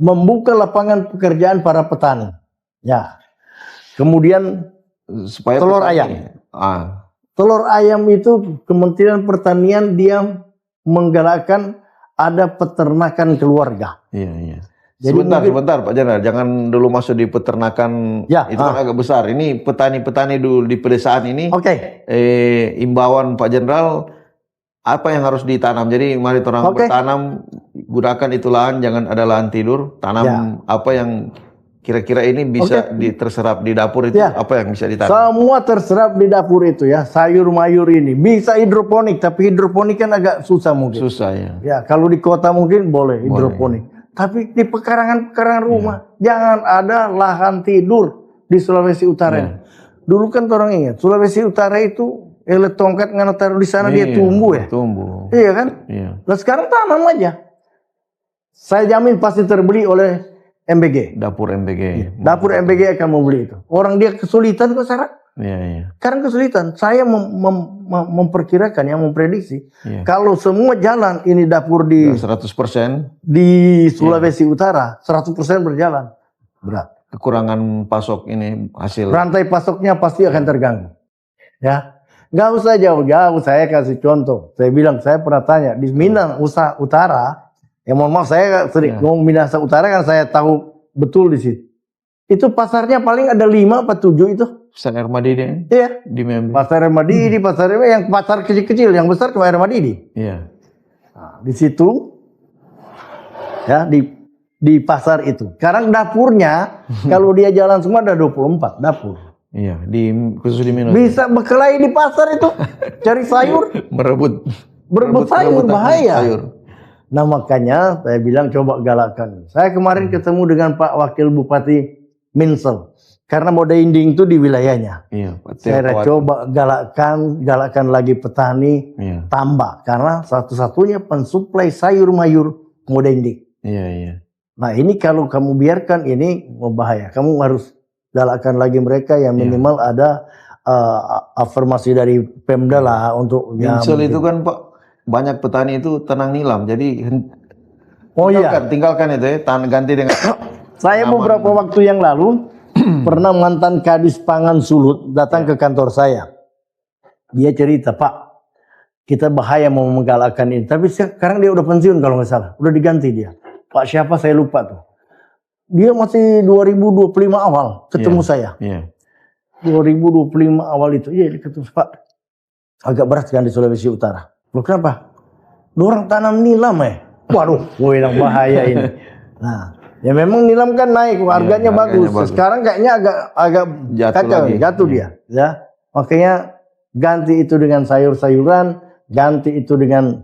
Membuka lapangan pekerjaan para petani. Ya. Kemudian supaya telur ayam. Telur ayam itu Kementerian Pertanian dia menggalakkan ada peternakan keluarga. Iya. Jadi sebentar Pak Jenderal, jangan dulu masuk di peternakan, itu kan agak besar. Ini petani-petani dulu di pedesaan ini. Imbauan Pak Jenderal, apa yang harus ditanam? Jadi mari orang bertanam, gunakan itu lahan, jangan ada lahan tidur. Tanam apa yang kira-kira ini bisa terserap di dapur itu, apa yang bisa ditanam? Semua terserap di dapur itu ya, sayur mayur ini. Bisa hidroponik, tapi hidroponik kan agak susah mungkin. Susah ya. Ya, kalau di kota mungkin boleh hidroponik. Tapi di pekarangan rumah, jangan ada lahan tidur di Sulawesi Utara. Dulu kan orang ingat, Sulawesi Utara itu tongkat ngana taruh di sana dia tumbuh ya. Iya kan? Nah sekarang tanam aja. Saya jamin pasti terbeli oleh MBG. Dapur MBG. Dapur MBG akan membeli itu. Orang dia kesulitan kok sekarang. Sekarang kesulitan. Saya memperkirakan, memprediksi. Kalau semua jalan ini dapur di 100% di Sulawesi Utara 100% berjalan. Berat. Kekurangan pasok ini hasil. Rantai pasoknya pasti akan terganggu. Ya. Nggak usah jauh-jauh, saya kasih contoh. Saya bilang, saya pernah tanya, di Minang Utara, mohon maaf saya sering ngomong Minang Utara kan saya tahu betul di situ. Itu pasarnya paling ada 5 atau 7 itu. Pasar Air Madidi. Iya. Di Membe. Pasar Air Madidi, yang pasar kecil-kecil, yang besar cuma Air Madidi. Iya. Nah, di situ, ya di pasar itu. Sekarang dapurnya, kalau dia jalan semua ada 24 dapur. Iya, khusus di Minang. Bisa berkelahi di pasar itu, cari sayur, berebut sayur bahaya. Nah makanya saya bilang coba galakkan. Saya kemarin ketemu dengan Pak Wakil Bupati Minsel, karena Modo Inding itu di wilayahnya. Iya. Saya coba galakkan lagi petani tambah, karena satu-satunya pensuplai sayur mayur Modo Inding. Iya. Nah ini kalau kamu biarkan ini membahaya. Kamu harus galakkan lagi mereka yang minimal ada afirmasi dari Pemda lah untuk Minsel itu kan Pak, banyak petani itu tenang nilam, jadi tinggalkan itu ya, ganti dengan saya beberapa waktu yang lalu pernah mantan Kadis Pangan Sulut datang ke kantor saya. Dia cerita, Pak, kita bahaya mau menggalakkan ini, tapi sekarang dia udah pensiun kalau nggak salah, udah diganti dia. Pak siapa saya lupa tuh. Dia masih 2025 awal ketemu saya. 2025 awal itu, ketemu Pak. Agak berat kan di Sulawesi Utara. Loh kenapa? Orang tanam nilam ya. Waduh, gue bilang bahaya ini. Nah, ya memang nilam kan naik, harganya bagus. Sekarang kayaknya agak jatuh dia. Ya, makanya ganti itu dengan sayur-sayuran, ganti itu dengan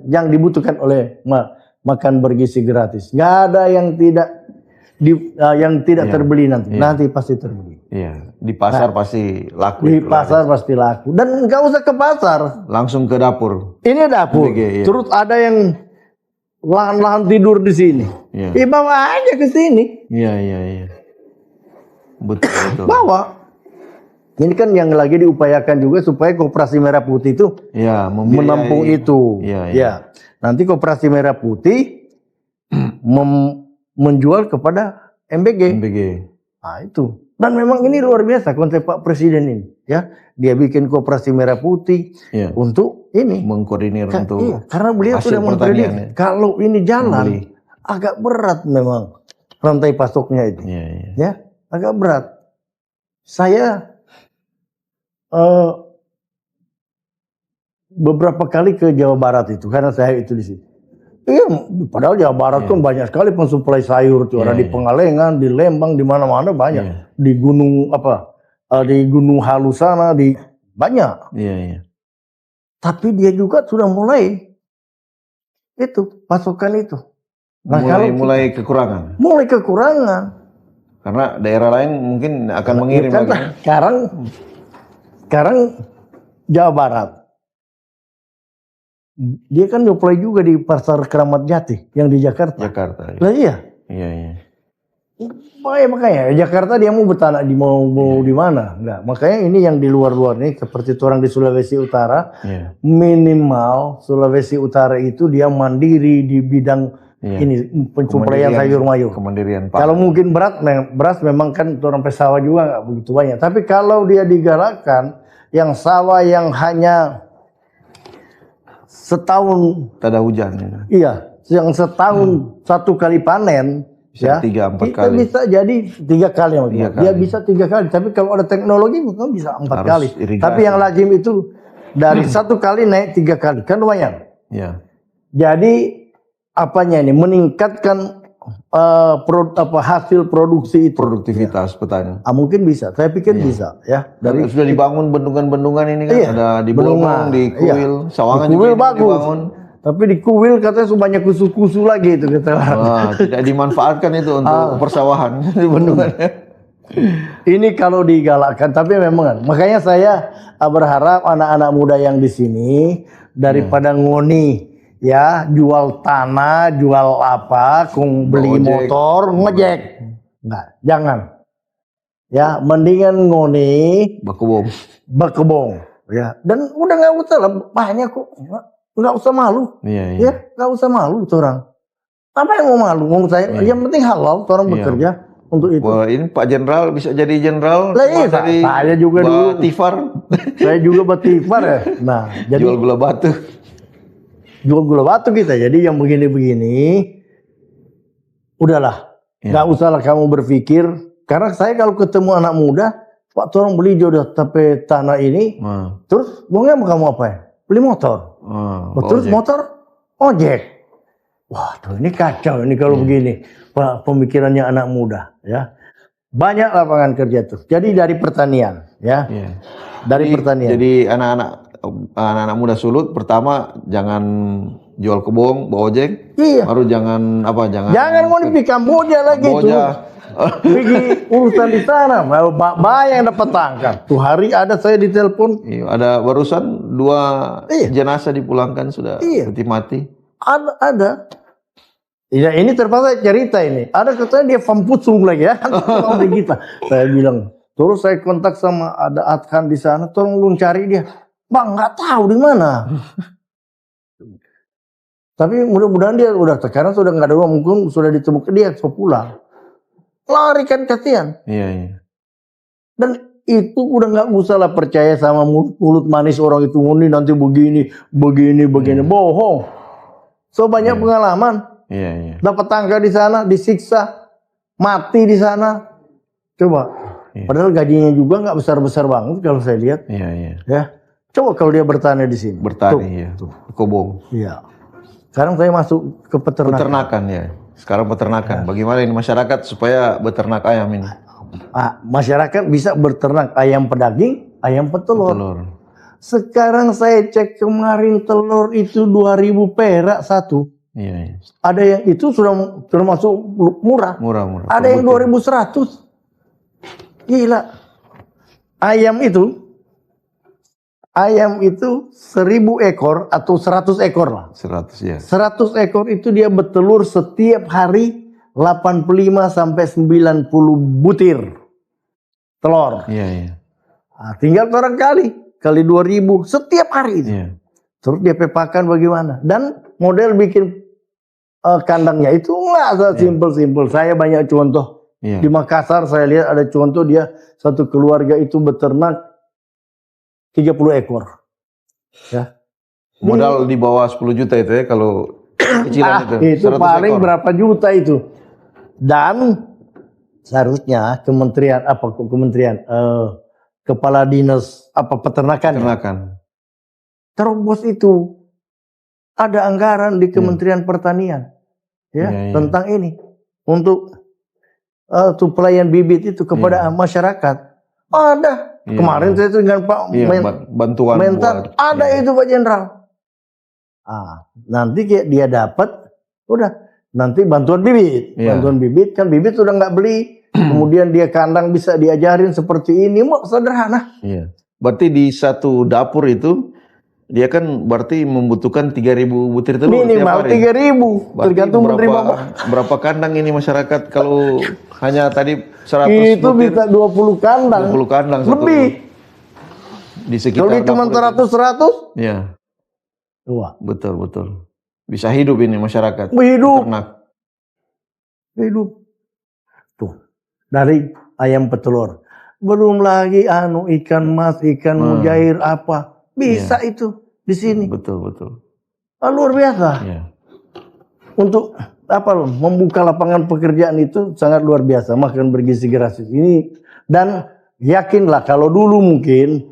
yang dibutuhkan oleh makan bergizi gratis. Nggak ada yang tidak terbeli nanti. Nanti pasti terbeli. Iya, di pasar pasti laku. Di pasar pasti laku. Dan nggak usah ke pasar. Langsung ke dapur. Ini dapur. Terus ada yang lahan-lahan tidur di sini. Bawa aja ke sini. Iya. Betul. Bawa. Ini kan yang lagi diupayakan juga supaya Koperasi Merah Putih itu menampung itu. Ya. Nanti Koperasi Merah Putih menjual kepada MBG. Nah, itu. Dan memang ini luar biasa konsep Pak Presiden ini, ya. Dia bikin Koperasi Merah Putih untuk ini mengkoordinir untuk karena beliau sudah memprediksi kalau ini jalan agak berat memang rantai pasoknya itu. Ya, agak berat. Saya beberapa kali ke Jawa Barat itu karena saya itu di situ. Iya, padahal Jawa Barat kan banyak sekali pensuplai sayur tuh, ada di Pengalengan, di Lembang, di mana-mana banyak. Di gunung di Gunung Halu sana, di banyak. Tapi dia juga sudah mulai itu pasokan itu. Nah, mulai kekurangan. Mulai kekurangan. Karena daerah lain mungkin akan mengirim lagi. Sekarang Jawa Barat. Dia kan nyuplai juga di Pasar Keramat Jati yang di Jakarta. Nah, iya. Makanya Jakarta dia mau bertanah di di mana? Enggak. Makanya ini yang di luar-luar nih seperti orang di Sulawesi Utara, minimal Sulawesi Utara itu dia mandiri di bidang ini pensuplaian sayur mayur. Kemandirian. Kalau mungkin beras memang kan orang pesawah juga nggak begitu banyak. Tapi kalau dia digalakkan yang sawah yang hanya setahun tak ada hujan. Iya, yang setahun satu kali panen. Bisa 3-4 kali. Kita bisa jadi 3 kali. Dia bisa 3 kali. Tapi kalau ada teknologi mungkin bisa 4 kali. Irigasi. Tapi yang lazim itu dari 1 kali naik 3 kali. Kan lumayan. Jadi apanya ini meningkatkan hasil produksi itu. Produktivitas petani. Mungkin bisa. Saya pikir bisa ya. Dari sudah dibangun bendungan-bendungan ini kan ada di Bolong, di Kuil, Sawangan di Kuil juga bagus. Dibangun. Tapi di Kuil katanya sebanyak kusu-kusu lagi itu kata. Tidak dimanfaatkan itu untuk persawahan di bendungan. Ini kalau digalakkan, tapi memang makanya saya berharap anak-anak muda yang di sini daripada ngoni ya jual tanah, jual apa, beli motor, ngejek. Enggak, jangan. Ya, mendingan ngoni bakebong. Ya, dan udah nggak usah lah, banyak kok. Nggak usah malu. Ya, nggak usah malu orang. Apa yang mau malu? Mau saya, yang penting halal orang bekerja untuk itu. Wah, ini Pak Jenderal bisa jadi jenderal. Saya juga dulu. Saya juga batifar ya. Nah, jadi jual gula batu. Jual gula batu kita. Jadi yang begini-begini, udahlah. Nggak usahlah kamu berpikir. Karena saya kalau ketemu anak muda, Pak tolong beli jodoh tapi tanah ini. Terus uangnya mau kamu apa ya? Beli motor. Terus motor ojek. Wah, tuh ini kacau ini kalau begini. Pemikirannya anak muda ya. Banyak lapangan kerja tuh. Jadi dari pertanian ya. Dari pertanian. Jadi anak-anak muda Sulut pertama jangan jual kebong, bawa ojek. Baru jangan mau di Kamboja lagi tuh. Pergi urusan di sana, banyak yang dapat tangkap. Tuh hari ada saya ditelepon. Ada barusan 2 jenazah dipulangkan sudah mati. Ada. Ya, ini terpaksa cerita ini. Ada katanya dia Famputsung lagi ya. Kita. Saya bilang, terus saya kontak sama ada Adhan di sana, tolong lu cari dia. Bang, nggak tahu di mana. Tapi mudah-mudahan dia udah sekarang sudah nggak ada uang, mungkin sudah ditemukan dia pulang. Lari kan kasihan. Dan itu udah nggak usah lah percaya sama mulut manis orang itu. Ini nanti begini. Bohong. So banyak pengalaman. Dapat tangga di sana, disiksa, mati di sana. Coba. Padahal gajinya juga nggak besar-besar banget kalau saya lihat. Ya. Coba kalau dia bertani di sini. Bertani kobong. Sekarang saya masuk ke peternakan. Peternakan ya. Sekarang peternakan. Bagaimana ini masyarakat supaya beternak ayam ini? Masyarakat bisa berternak ayam pedaging, ayam petelur. Sekarang saya cek kemarin telur itu 2.000 perak satu. Ada yang itu sudah termasuk murah. Ada yang 2.100. Gila. Ayam itu 1.000 ekor atau 100 ekor lah. 100 ekor itu dia bertelur setiap hari 85 sampai 90 butir telur. Tinggal orang kali 2.000 setiap hari itu. Terus dia pepakan bagaimana? Dan model bikin kandangnya itu nggak simpel-simpel. Saya banyak contoh. Di Makassar saya lihat ada contoh dia satu keluarga itu beternak 30 ekor. Ya. Modal di bawah 10 juta itu ya kalau kecilan itu paling ekor. Berapa juta itu. Dan seharusnya kepala dinas peternakan. Terobos itu ada anggaran di Kementerian Pertanian tentang ini untuk pelayan bibit itu kepada masyarakat. Ada. Kemarin saya itu dengan Pak bantuan Mentan ada itu Pak Jenderal. Nanti dia dapat udah nanti bantuan bibit. Bantuan bibit kan bibit sudah nggak beli. Kemudian dia kandang bisa diajarin seperti ini, sederhana. Berarti di satu dapur itu dia kan berarti membutuhkan 3.000 butir telur minimal 3.000 tergantung berapa kandang ini masyarakat kalau hanya tadi 100 itu butir, bisa 20 kandang lebih di sekitar kalau cuma 100 ya betul bisa hidup ini masyarakat hidup tuh dari ayam petelur belum lagi ikan mas ikan mujair apa bisa itu di sini. Betul. Luar biasa. Untuk membuka lapangan pekerjaan itu sangat luar biasa. Makan bergizi gratis ini dan yakinlah kalau dulu mungkin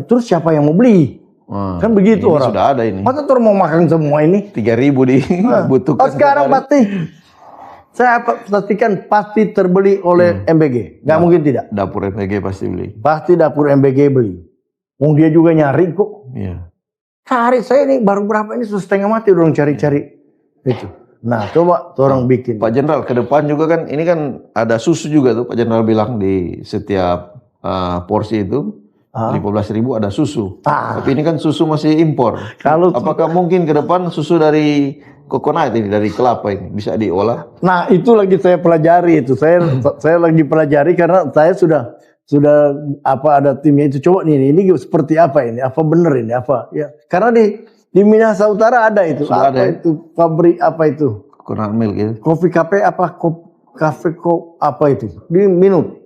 terus siapa yang mau beli? Kan begitu orang. Sudah ada ini. Masa terus mau makan semua ini? 3.000 dibutuhkan. Sekarang saya pastikan pasti terbeli oleh MBG. Nggak mungkin tidak. Dapur MBG pasti beli. Pasti dapur MBG beli. Dia juga nyari kok. Cari saya ini baru berapa ini sudah setengah mati orang cari-cari itu. Nah coba orang bikin. Pak Jenderal ke depan juga kan ini kan ada susu juga tuh Pak Jenderal bilang di setiap porsi itu 15.000 ada susu. Tapi ini kan susu masih impor. Apakah mungkin ke depan susu dari coconut ini dari kelapa ini bisa diolah? Nah itu lagi saya pelajari itu. Saya lagi pelajari karena saya sudah ada timnya itu coba ini seperti apa ini benar ini karena di Minahasa Utara ada itu itu pabrik itu coconut milk gitu kopi kafe itu diminum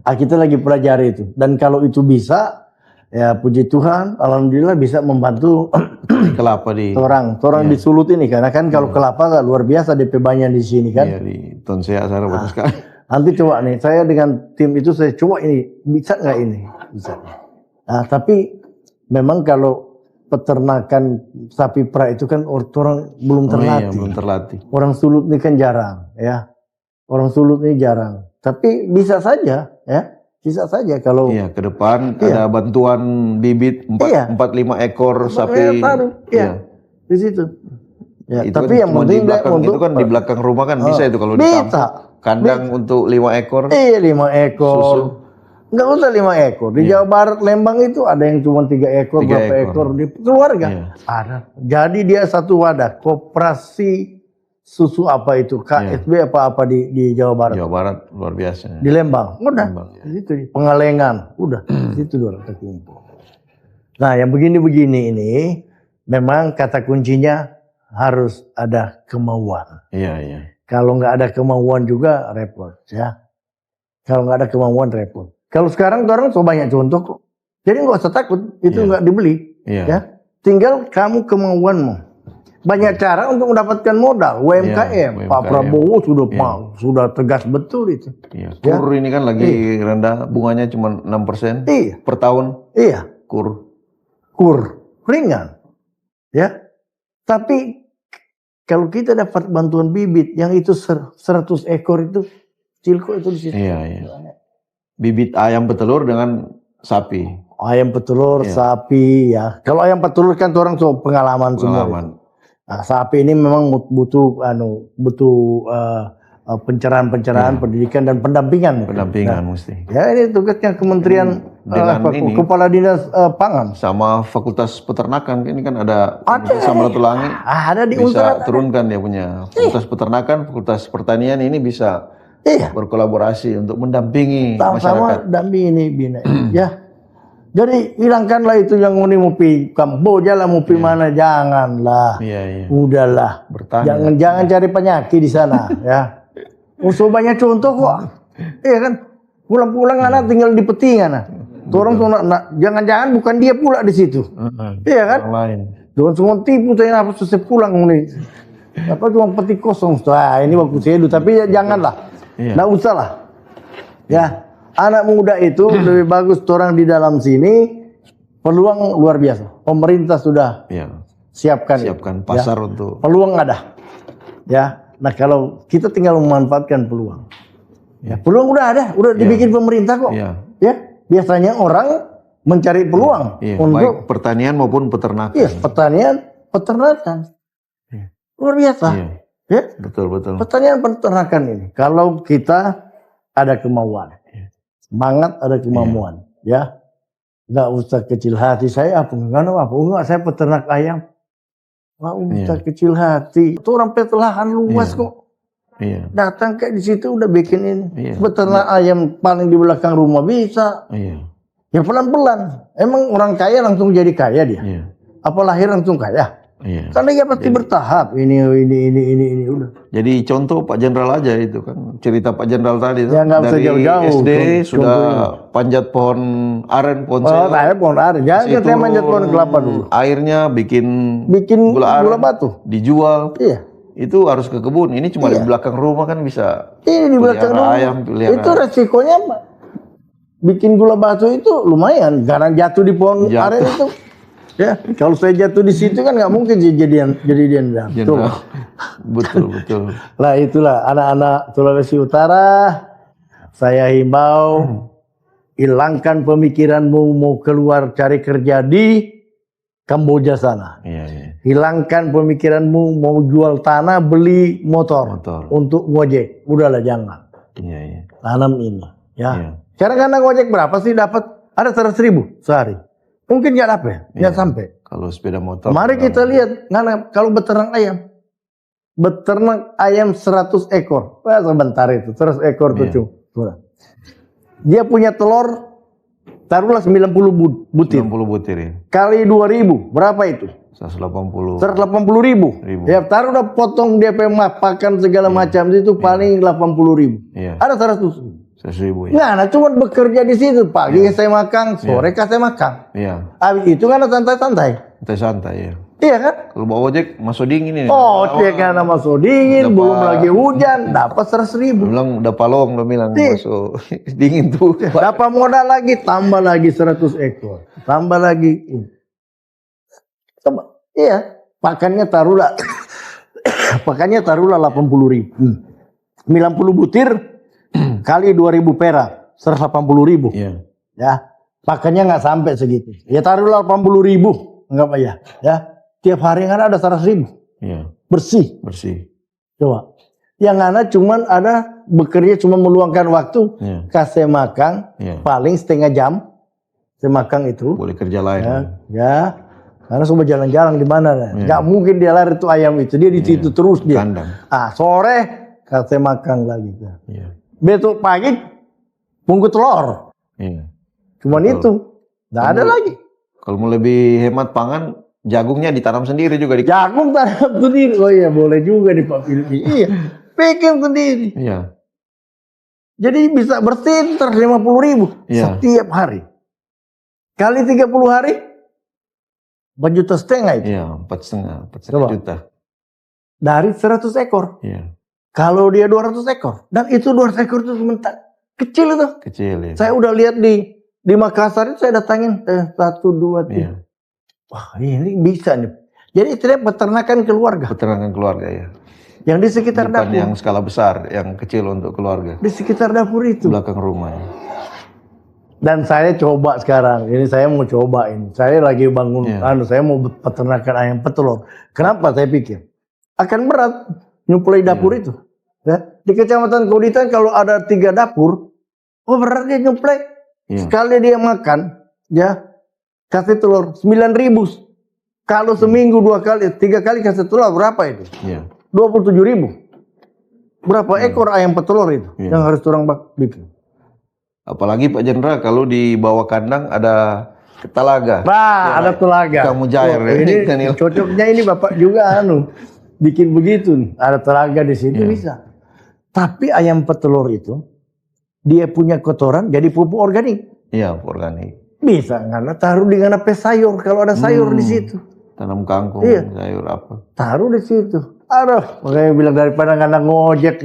kita lagi pelajari itu dan kalau itu bisa ya puji Tuhan alhamdulillah bisa membantu kelapa di orang di Sulut ini karena kan kalau kelapa luar biasa DP banyak di sini kan di Tonsea sana bagus sekali. Nanti coba nih, saya dengan tim itu saya coba ini, bisa nggak ini? Bisa. Nah, tapi memang kalau peternakan sapi perah itu kan orang belum terlatih. Belum terlatih. Orang Sulut ini kan jarang, ya. Orang Sulut ini jarang. Tapi bisa saja, ya. Bisa saja kalau. Ke depan ada bantuan bibit 4-5 ekor sapi. Di situ. Ya, itu tapi kan yang penting itu kan di belakang rumah kan bisa itu kalau di kampung. Kandang untuk 5 ekor. 5 ekor. Susu. Enggak usah 5 ekor. Di Jawa Barat Lembang itu ada yang cuma 3 ekor, berapa ekor di keluarga. Ada. Jadi dia satu wadah, koperasi susu itu, KSB apa di Jawa Barat. Jawa Barat luar biasa. Di Lembang. Udah. Di situ Pengalengan. Udah. Di situ orang terkumpul. Nah, yang begini-begini ini memang kata kuncinya harus ada kemauan. Kalau nggak ada kemauan juga repot, ya. Kalau nggak ada kemauan repot. Kalau sekarang orang so banyak contoh kok. Jadi nggak usah takut, itu nggak dibeli, ya. Tinggal kamu kemauanmu. Banyak cara untuk mendapatkan modal. UMKM, Pak Prabowo sudah tegas betul itu. Kur ini kan lagi rendah, bunganya cuma 6% per tahun. Kur ringan, ya. Tapi kalau kita dapat bantuan bibit yang itu 100 ekor itu cilko itu di situ. Bibit ayam petelur dengan sapi. Ayam petelur, sapi ya. Kalau ayam petelur kan orang pengalaman semua. Nah, sapi ini memang butuh pencerahan, pendidikan dan pendampingan. Mesti. Ya ini tugasnya Kementerian Kepala Dinas Pangan. Sama Fakultas Peternakan ini kan ada sama Ratulangi. Ada di bisa turunkan dia punya Fakultas Peternakan, Fakultas Pertanian ini bisa Iya. berkolaborasi untuk mendampingi Sama-sama masyarakat. dampingi bina. Ya. Jadi hilangkanlah itu yang mau pi Kamboja lah, mau pi mana, janganlah. Iya, iya. Udahlah. Bertanya. Jangan cari penyakit di sana ya. Musuh banyak contoh kok. Iya kan? Pulang-pulang anak tinggal di petingan nah. Orang tuh jangan-jangan bukan dia pula di situ. Iya kan? Yang lain. Jangan semua tipu saya apa selesai pulang nih. Apa cuma peti kosong. Wah, ini waktu saya dulu, tapi ya janganlah. Nggak usah lah. Ya, anak muda itu lebih bagus orang di dalam sini, peluang luar biasa. Pemerintah sudah siapkan pasar untuk peluang ada. Ya. Nah, kalau kita tinggal memanfaatkan peluang. Ya, peluang udah ada, udah dibikin pemerintah kok. Ya, biasanya orang mencari peluang untuk baik pertanian maupun peternakan. Iya, peternakan. Luar biasa. Ya, betul. Pertanian peternakan ini, kalau kita ada kemauan, semangat, ada kemampuan, ya, nggak usah kecil hati. Saya enggak, saya peternak ayam. Nggak usah kecil hati. Itu orang lahan luas kok. Datang kayak di situ udah bikin ini. Peternak ayam paling di belakang rumah bisa. Ya pelan-pelan. Emang orang kaya langsung jadi kaya dia? Apa lahir langsung kaya? Karena dia pasti bertahap. Ini udah. Jadi contoh Pak Jenderal aja itu kan, cerita Pak Jenderal tadi. Ya nggak usah jauh-jauh. SD sudah panjat pohon aren, pohon sel. Saya pohon aren. Jangan kita manjat pohon kelapa dulu. Airnya bikin gula batu. Dijual. Iya. Itu harus ke kebun. Ini cuma di belakang rumah kan bisa. Ini di belakang rumah. Ayam, itu resikonya bikin gula batu itu lumayan. Karena jatuh di pohon aren itu. Ya, kalau saya jatuh di situ kan nggak mungkin jadi betul. Lah itulah anak-anak Sulawesi Utara, saya himbau hilangkan pemikiranmu mau keluar cari kerja di Kamboja sana. Hilangkan pemikiranmu mau jual tanah, beli motor. Untuk ngojek. Udahlah jangan. Tanam ini. Ya. Sekarang karena ngojek berapa sih dapat? Ada 100.000 sehari. Mungkin nggak dapat, nggak sampai. Kalau sepeda motor. Mari kita lihat, kalau beternak ayam. Beternak ayam 100 ekor. Wah, sebentar itu, 100 ekor tuh cuma. Dia punya telur, taruhlah 90 butir. 90 butir ya. Kali 2.000, berapa itu? 180. 180.000. Ya taruhlah potong dia pakan segala macam itu paling 80.000. Ada 100.000. 100.000 ya. Nah, cuma bekerja di situ. Pagi saya makan, sore saya makan. Habis itu kan santai-santai. Santai ya. Iya kan? Kalau bawa ojek masuk dingin ini. Ojek karena masuk dingin, belum lagi hujan, dapat 100.000. Bilang udah palong, udah bilang masuk dingin tuh. Dapat modal lagi, tambah lagi 100 ekor, tambah lagi. Coba, iya, pakannya taruhlah 80.000. 90 butir kali 2.000 perak, 180.000. Ya, pakannya nggak sampai segitu. Ya taruhlah 80.000. Enggak apa ya. Tiap hari kan ada 100.000. Bersih. Coba. Yang anak cuman ada bekerja cuma meluangkan waktu, kasih makan paling setengah jam. Saya makan itu. Boleh kerja lain. Ya. Karena semua jalan-jalan di mana kan. Enggak mungkin dia lari tuh ayam itu. Dia di situ terus dia. Kandang. Sore kasih makan lagi. Besok pagi bungkus telur. Cuman itu. Enggak ada lagi. Kalau mau lebih hemat pangan, jagungnya ditanam sendiri juga. Jagung tanam sendiri. Oh iya, boleh juga di Pak Filipi. Iya, bikin sendiri. Jadi bisa bersih 150.000 setiap hari. Kali 30 hari, 4,5 juta itu. 4,5 juta. Dari 100 ekor. Kalau dia 200 ekor. Dan itu 200 ekor itu sebentar. Kecil itu. Kecil ya. Saya udah lihat di Makassar itu saya datangin 1, 2, 3. Wah ini bisa nih. Jadi istilahnya peternakan keluarga. Peternakan keluarga ya. Yang di sekitar bukan dapur. Yang skala besar, yang kecil untuk keluarga. Di sekitar dapur itu. Belakang rumah. Dan saya coba sekarang. Ini saya mau coba ini. Saya lagi bangun. Saya mau peternakan ayam petelur. Kenapa saya pikir? Akan berat nyuplai dapur itu. Ya. Di Kecamatan Kauditan kalau ada 3 dapur. Berat dia nyuplai. Sekali dia makan, ya kasih telur 9.000. Kalau seminggu 2 kali, 3 kali kasih telur berapa itu? 27.000. Berapa ekor ayam petelur itu yang harus orang bikin? Apalagi Pak Jenderal kalau di bawah kandang ada telaga. Nah, ada telaga. Kamu jair ya. Ini cocoknya ini Bapak juga bikin begitu nih. Ada telaga di situ bisa. Tapi ayam petelur itu dia punya kotoran jadi pupuk organik. Iya, pupuk organik. Bisa karena taruh di nganape sayur kalau ada sayur di situ. Tanam kangkung, sayur apa? Taruh di situ. Aduh, makanya bilang daripada ngana ngojek,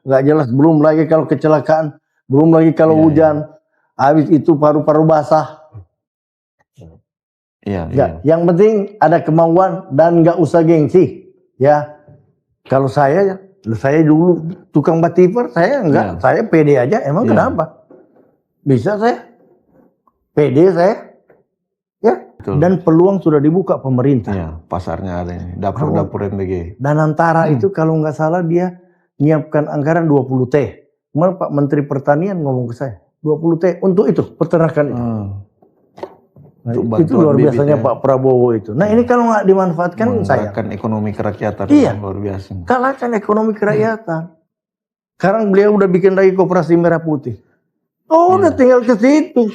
nggak jelas. Belum lagi kalau kecelakaan, belum lagi kalau hujan, habis itu paru-paru basah. Yang penting ada kemauan dan nggak usah gengsi. Ya, kalau saya dulu tukang batiper, saya enggak, saya pede aja. Emang kenapa? Bisa saya, pede saya. Betul. Dan peluang sudah dibuka pemerintah. Iya, pasarnya ada ini, dapur-dapur MBG. Dan antara itu kalau nggak salah dia nyiapkan anggaran 20 T. Kemarin Pak Menteri Pertanian ngomong ke saya, 20 T untuk itu, peternakan itu. Nah, itu luar biasanya Pak Prabowo itu. Nah ini kalau nggak dimanfaatkan saya. Kalahkan ekonomi kerakyatan. Iya, luar biasa. Kalahkan ekonomi kerakyatan. Sekarang beliau udah bikin lagi koperasi merah putih. Udah tinggal ke situ.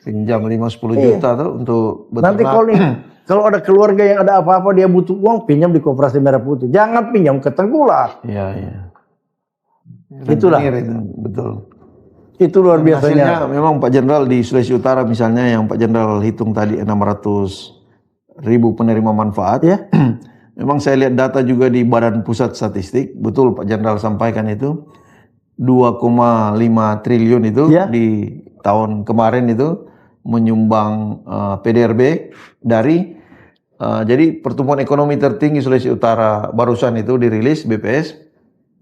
Pinjam 5-10 juta tuh untuk beternak. Nanti kalau ada keluarga yang ada apa-apa dia butuh uang, pinjam di koperasi merah putih. Jangan pinjam ke Tengkulak. Iya. Itulah. Betul. Itu luar biasanya. Hasilnya memang Pak Jenderal di Sulawesi Utara misalnya yang Pak Jenderal hitung tadi 600.000 penerima manfaat. Ya. Memang saya lihat data juga di Badan Pusat Statistik. Betul Pak Jenderal sampaikan itu. 2,5 triliun itu di tahun kemarin itu menyumbang PDRB dari jadi pertumbuhan ekonomi tertinggi Sulawesi Utara barusan itu dirilis BPS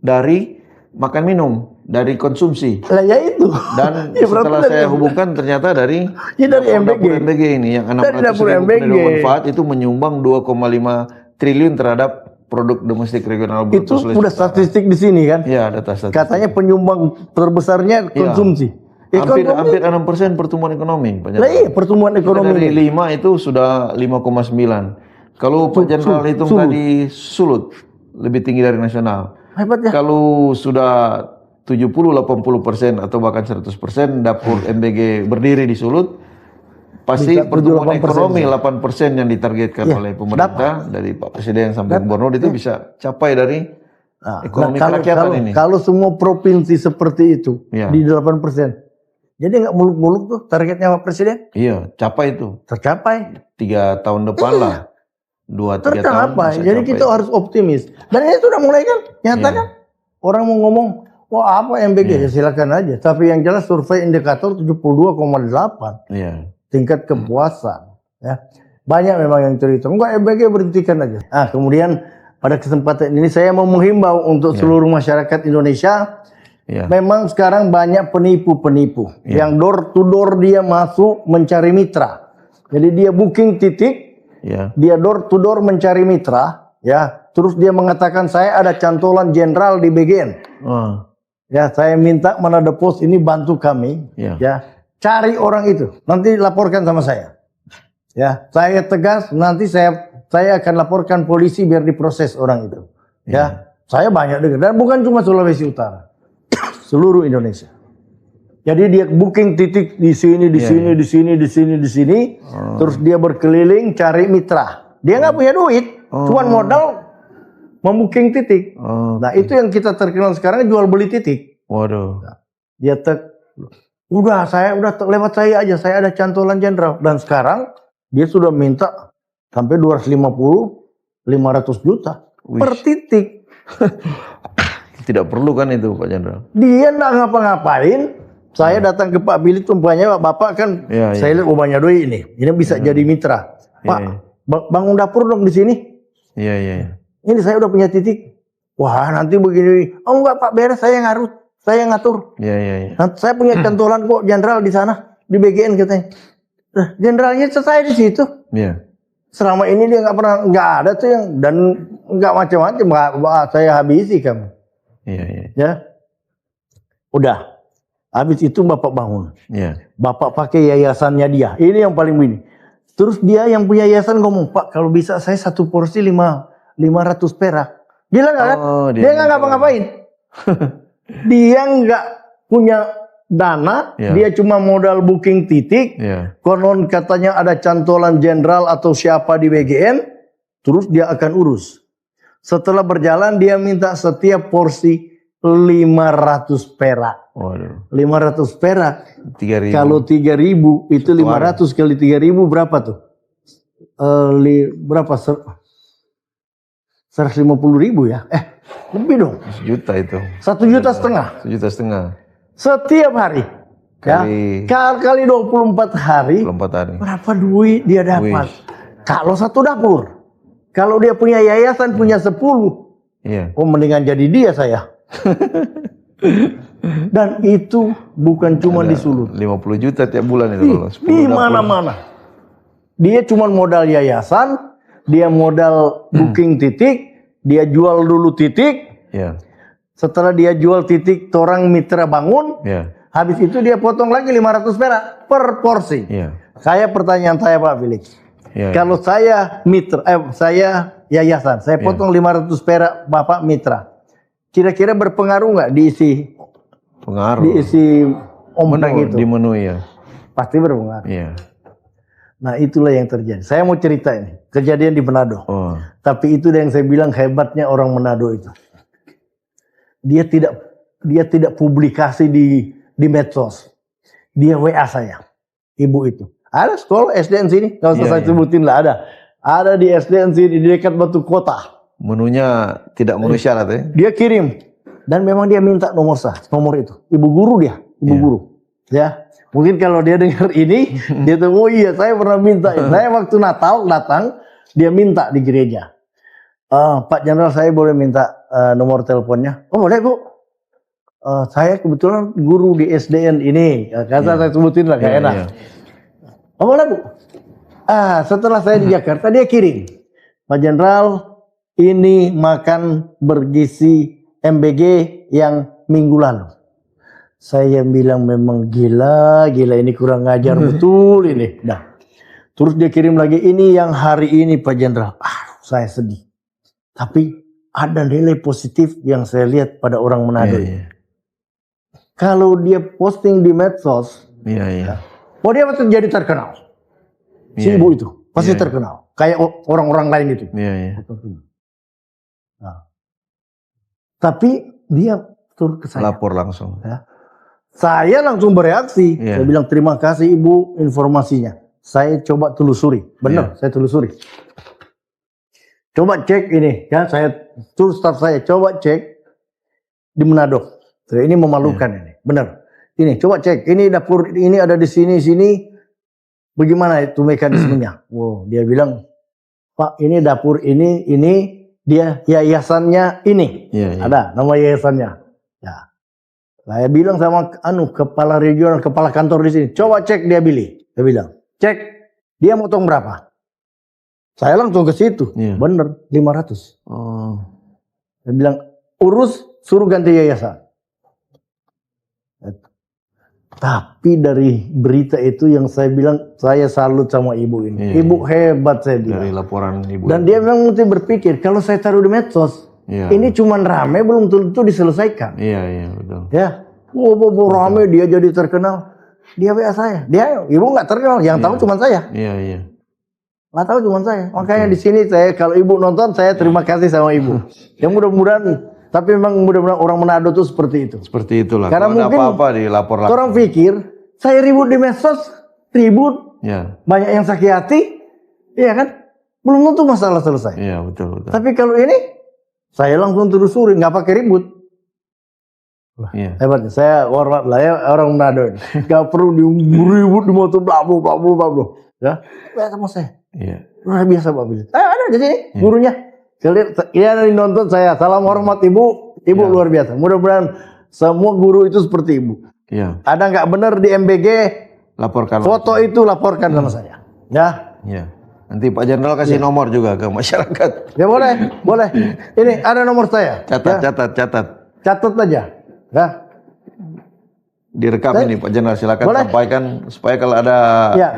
dari makan minum, dari konsumsi. Ya itu. Dan setelah saya hubungkan ternyata dari MBG ini yang 600.000 penerima manfaat itu menyumbang 2,5 triliun terhadap produk domestik regional bruto Sulawesi Utara. Itu udah statistik di sini kan? Iya, data statistik. Katanya penyumbang terbesarnya konsumsi. Hampir 6% pertumbuhan ekonomi. Nah, iya, pertumbuhan ekonomi. Dari 5 itu sudah 5,9. Kalau Pak Jenderal hitung tadi Sulut lebih tinggi dari nasional. Hebat ya. Kalau sudah 70-80% atau bahkan 100% dapur MBG berdiri di Sulut, pasti pertumbuhan ekonomi 8% yang ditargetkan oleh pemerintah dari Pak Presiden sampai Gubernur itu bisa capai dari ekonomi kerakyatan ini. Kalau semua provinsi seperti itu di 8%. Jadi nggak muluk-muluk tuh targetnya Pak Presiden? Iya, capai itu. Tercapai. 3 tahun depan lah. 2-3 tahun. Tercapai. Jadi kita harus optimis. Dan ini sudah mulai kan? Nyata kan? Orang mau ngomong, wah apa MBG? Ya silakan aja. Tapi yang jelas survei indikator 72,8. Iya. Tingkat kepuasan. Ya. Banyak memang yang cerita. Enggak MBG berhentikan aja. Kemudian pada kesempatan ini saya mau menghimbau untuk seluruh masyarakat Indonesia. Memang sekarang banyak penipu-penipu yang door to door dia masuk mencari mitra. Jadi dia booking titik, dia door to door mencari mitra, terus dia mengatakan saya ada cantolan jenderal di BGN. Ya, saya minta Manado Pos ini bantu kami, cari orang itu, nanti laporkan sama saya. Ya, saya tegas, nanti saya akan laporkan polisi biar diproses orang itu. Ya, saya banyak dengar dan bukan cuma Sulawesi Utara. Seluruh Indonesia. Jadi dia booking titik di sini, di sini. Terus dia berkeliling cari mitra. Dia nggak punya duit, cuman modal membooking titik. Nah itu yang kita terkenal sekarang jual beli titik. Waduh. Nah, dia lewat saya aja, saya ada cantolan jenderal. Dan sekarang dia sudah minta sampai 250-500 juta per titik. Tidak perlu kan itu Pak Jenderal? Dia nggak ngapa-ngapain. Saya datang ke Pak Billy tumpahnya Bapak kan, saya lihat banyak duit ini bisa jadi mitra. Pak, bangun dapur dong di sini. Ini saya udah punya titik. Wah nanti begini. Oh enggak Pak, beres saya ngatur. Nanti saya punya cantolan kok jenderal di sana di BGN katanya. Nah, jenderalnya selesai di situ. Selama ini dia nggak ada tuh yang dan nggak macam-macam. Saya habisi kamu. Ya, udah. Habis itu Bapak bangun. Bapak pakai yayasannya dia. Ini yang paling ini. Terus dia yang punya yayasan ngomong, Pak kalau bisa saya satu porsi 500 perak. Gila nggak kan? Oh, Dia nggak ngapa-ngapain. Dia nggak punya dana, dia cuma modal booking titik. Konon katanya ada cantolan jenderal atau siapa di BGN, terus dia akan urus. Setelah berjalan dia minta setiap porsi 500 perak. Waduh. 500 perak. 3.000. Kalau 3.000 itu 500 kali 3.000 berapa tuh? Berapa? 150.000 ya? Lebih dong. 1 juta itu. 1,5 juta. 1,5 juta. Setiap hari. Kali 24 hari. 24 hari. Berapa duit dia dapat? Kalau satu dapur. Kalau dia punya yayasan punya 10. Iya. Oh mendingan jadi dia saya. Dan itu bukan cuma di Sulut. 50 juta tiap bulan itu kalau 10 di mana-mana. Dia cuma modal yayasan, dia modal booking titik, dia jual dulu titik. Iya. Setelah dia jual titik, orang mitra bangun. Iya. Habis itu dia potong lagi 500 perak per porsi. Iya. Pertanyaan saya Pak Felix. Iya. Kalau saya mitra, saya yayasan, saya potong 500 perak Bapak mitra. Kira-kira berpengaruh nggak diisi? Pengaruh. Diisi ompeng itu. Di menu ya. Pasti berpengaruh. Iya. Nah itulah yang terjadi. Saya mau cerita ini. Kejadian di Manado. Oh. Tapi itu yang saya bilang hebatnya orang Manado itu. Dia tidak publikasi di medsos. Dia WA saya. Ibu itu. Ada sekolah SDN sini. Nggak usah saya sebutin lah ada. Ada di SDN sini di dekat Batu Kota. Menunya tidak memenuhi syarat ya? Dia kirim. Dan memang dia minta nomor itu. Ibu guru dia. Ibu guru. Ya. Mungkin kalau dia dengar ini, dia tuh, oh iya saya pernah minta. Saya waktu Natal datang, dia minta di gereja. Pak Jenderal saya boleh minta nomor teleponnya? Oh boleh Bu. Saya kebetulan guru di SDN ini. Kata saya sebutin lah, gak enak. Oh boleh Bu. Setelah saya di Jakarta, dia kirim. Pak Jenderal, ini makan bergizi MBG yang minggu lalu. Saya bilang memang gila ini kurang ngajar betul ini. Nah, terus dia kirim lagi ini yang hari ini Pak Jenderal. Saya sedih. Tapi ada nilai positif yang saya lihat pada orang Manado. Kalau dia posting di medsos, oh dia pasti jadi terkenal. Si ibu itu pasti terkenal. Kayak orang-orang lain itu. Nah. Tapi dia turun ke saya. Lapor langsung. Ya. Saya langsung bereaksi. Saya bilang terima kasih Ibu informasinya. Saya coba telusuri. Benar, saya telusuri. Coba cek ini. Ya, saya terus staff saya coba cek di Manado. Ini memalukan ini. Benar. Ini coba cek. Ini dapur ini ada di sini. Bagaimana itu mekanismenya? Wow, dia bilang, Pak, ini dapur ini dia yayasannya ini. Ada nama yayasannya. Ya. Saya bilang sama kepala regional, kepala kantor di sini, coba cek dia beli. Dia bilang, cek dia motong berapa? Saya langsung ke situ. Bener 500. Oh. Dia bilang, urus suruh ganti yayasan. Tapi dari berita itu yang saya bilang, saya salut sama ibu ini. Ibu hebat saya bilang. Dari laporan ibu. Dan dia memang mesti berpikir, kalau saya taruh di medsos, ini cuma rame belum tentu diselesaikan. Iya betul. Ya, rame dia jadi terkenal. Dia WA saya. Ibu nggak terkenal, yang tahu cuma saya. Iya. Nggak tahu cuma saya. Makanya di sini saya kalau ibu nonton saya terima kasih sama ibu. Yang mudah-mudahan. Tapi memang mudah-mudahan orang Manado tuh seperti itu. Seperti itulah. Karena kalau mungkin apa-apa dilapor langsung. Orang pikir saya ribut di medsos, banyak yang sakit hati, iya kan? Belum tentu masalah selesai. Iya betul. Tapi kalau ini saya langsung telusuri, nggak pakai ribut. Hebat, saya hormat lah ya orang Manado ini. Gak perlu ribut di motor blabu. Ya, sama saya. Luar biasa Pak Billy. Ada di sini gurunya. Kalian yang nonton saya, salam hormat ibu luar biasa. Mudah-mudahan semua guru itu seperti ibu. Ada nggak benar di MBG, laporkan. Foto itu laporkan sama saya. Ya. Nanti Pak Jenderal kasih nomor juga ke masyarakat. Ya boleh. Ini ada nomor saya. Catat. Catat aja. Ya. Direkam ini Pak Jenderal, silakan sampaikan supaya kalau ada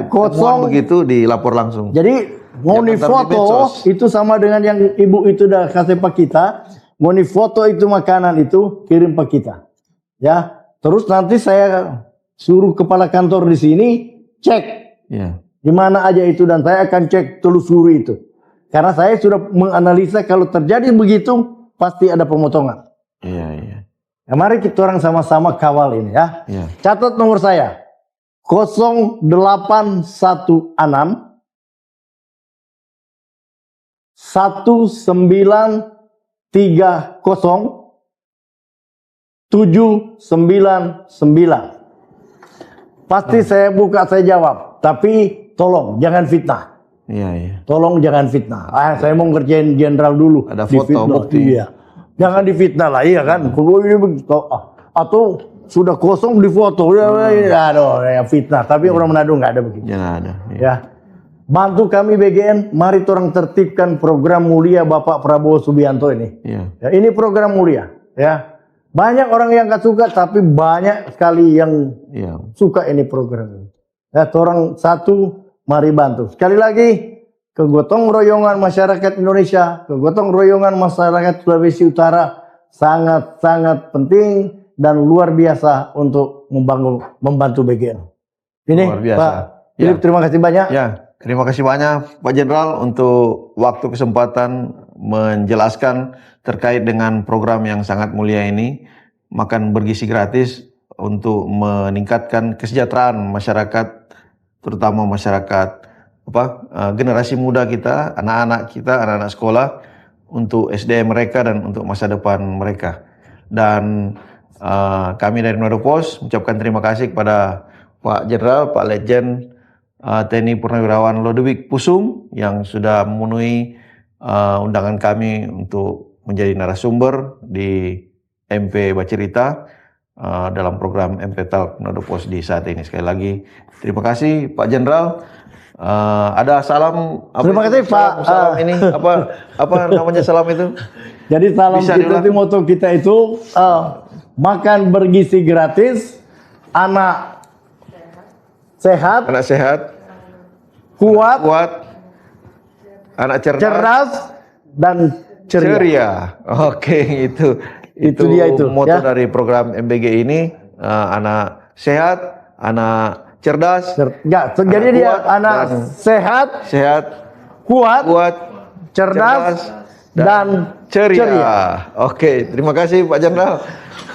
kosong begitu dilapor langsung. Jadi Ngoni Jangan taruh di foto medsos. itu sama dengan yang ibu itu udah kasih pak kita. Ngoni foto itu makanan itu kirim pak kita. Ya, terus nanti saya suruh kepala kantor di sini cek Ya. di mana aja itu dan saya akan cek telusuri itu. Karena saya sudah menganalisa kalau terjadi begitu pasti ada pemotongan. Iya, iya. Ya, mari kita orang sama-sama kawal ini ya. Iya. Catat nomor saya 0816 1930 799. Pasti saya buka, saya jawab. Tapi tolong jangan fitnah. Iya, iya. Tolong jangan fitnah. Saya mau ngerjain jenderal dulu. Ada foto, Difitnah, bukti. Iya. Jangan difitnah lah, iya kan? Kalau ini begitu, atau sudah kosong di foto, aduh, ya fitnah. Tapi orang Manado nggak ada begitu. Jangan ada. Iya. Ya, bantu kami BGN. Mari orang tertibkan program mulia Bapak Prabowo Subianto ini. Iya. Ya, ini program mulia. Ya, banyak orang yang nggak suka, tapi banyak sekali yang Iya. suka ini program ini. Ya, orang satu, mari bantu. Sekali lagi, kegotong royongan masyarakat Indonesia, kegotong royongan masyarakat Sulawesi Utara sangat-sangat penting dan luar biasa untuk membantu BGN. Ini Luar biasa. Pak Philip, Ya. terima kasih banyak. Ya, terima kasih banyak Pak Jenderal untuk waktu kesempatan menjelaskan terkait dengan program yang sangat mulia ini, makan bergizi gratis untuk meningkatkan kesejahteraan masyarakat, terutama masyarakat generasi muda kita, anak-anak sekolah, untuk SDM mereka dan untuk masa depan mereka. Dan kami dari Manado Post mengucapkan terima kasih kepada Pak Jenderal, Pak Letjen TNI Purnawirawan Lodewijk Pusum yang sudah memenuhi undangan kami untuk menjadi narasumber di MP Bacerita dalam program MP Talk Manado Post di saat ini. Sekali lagi terima kasih Pak Jenderal. Ada salam. Terima kasih, Pak. Salam ini apa namanya salam itu? Jadi salam Bisa kita diulang? itu, moto kita itu makan bergizi gratis, anak sehat, Anak sehat, kuat, anak cerdas, dan ceria. Oke, itu dia itu, moto ya. dari program MBG ini. Anak sehat, anak cerdas, Jadi dia kuat anak sehat, kuat, cerdas, dan ceria. Oke, terima kasih Pak Jenderal.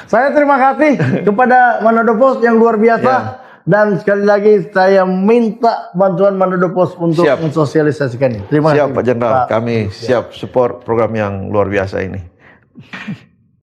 Saya terima kasih kepada Manado Post yang luar biasa. Ya. Dan sekali lagi saya minta bantuan Manado Post untuk Siap. mensosialisasikan ini. Terima kasih. Siap Pak Jenderal, Pak. kami siap support program yang luar biasa ini.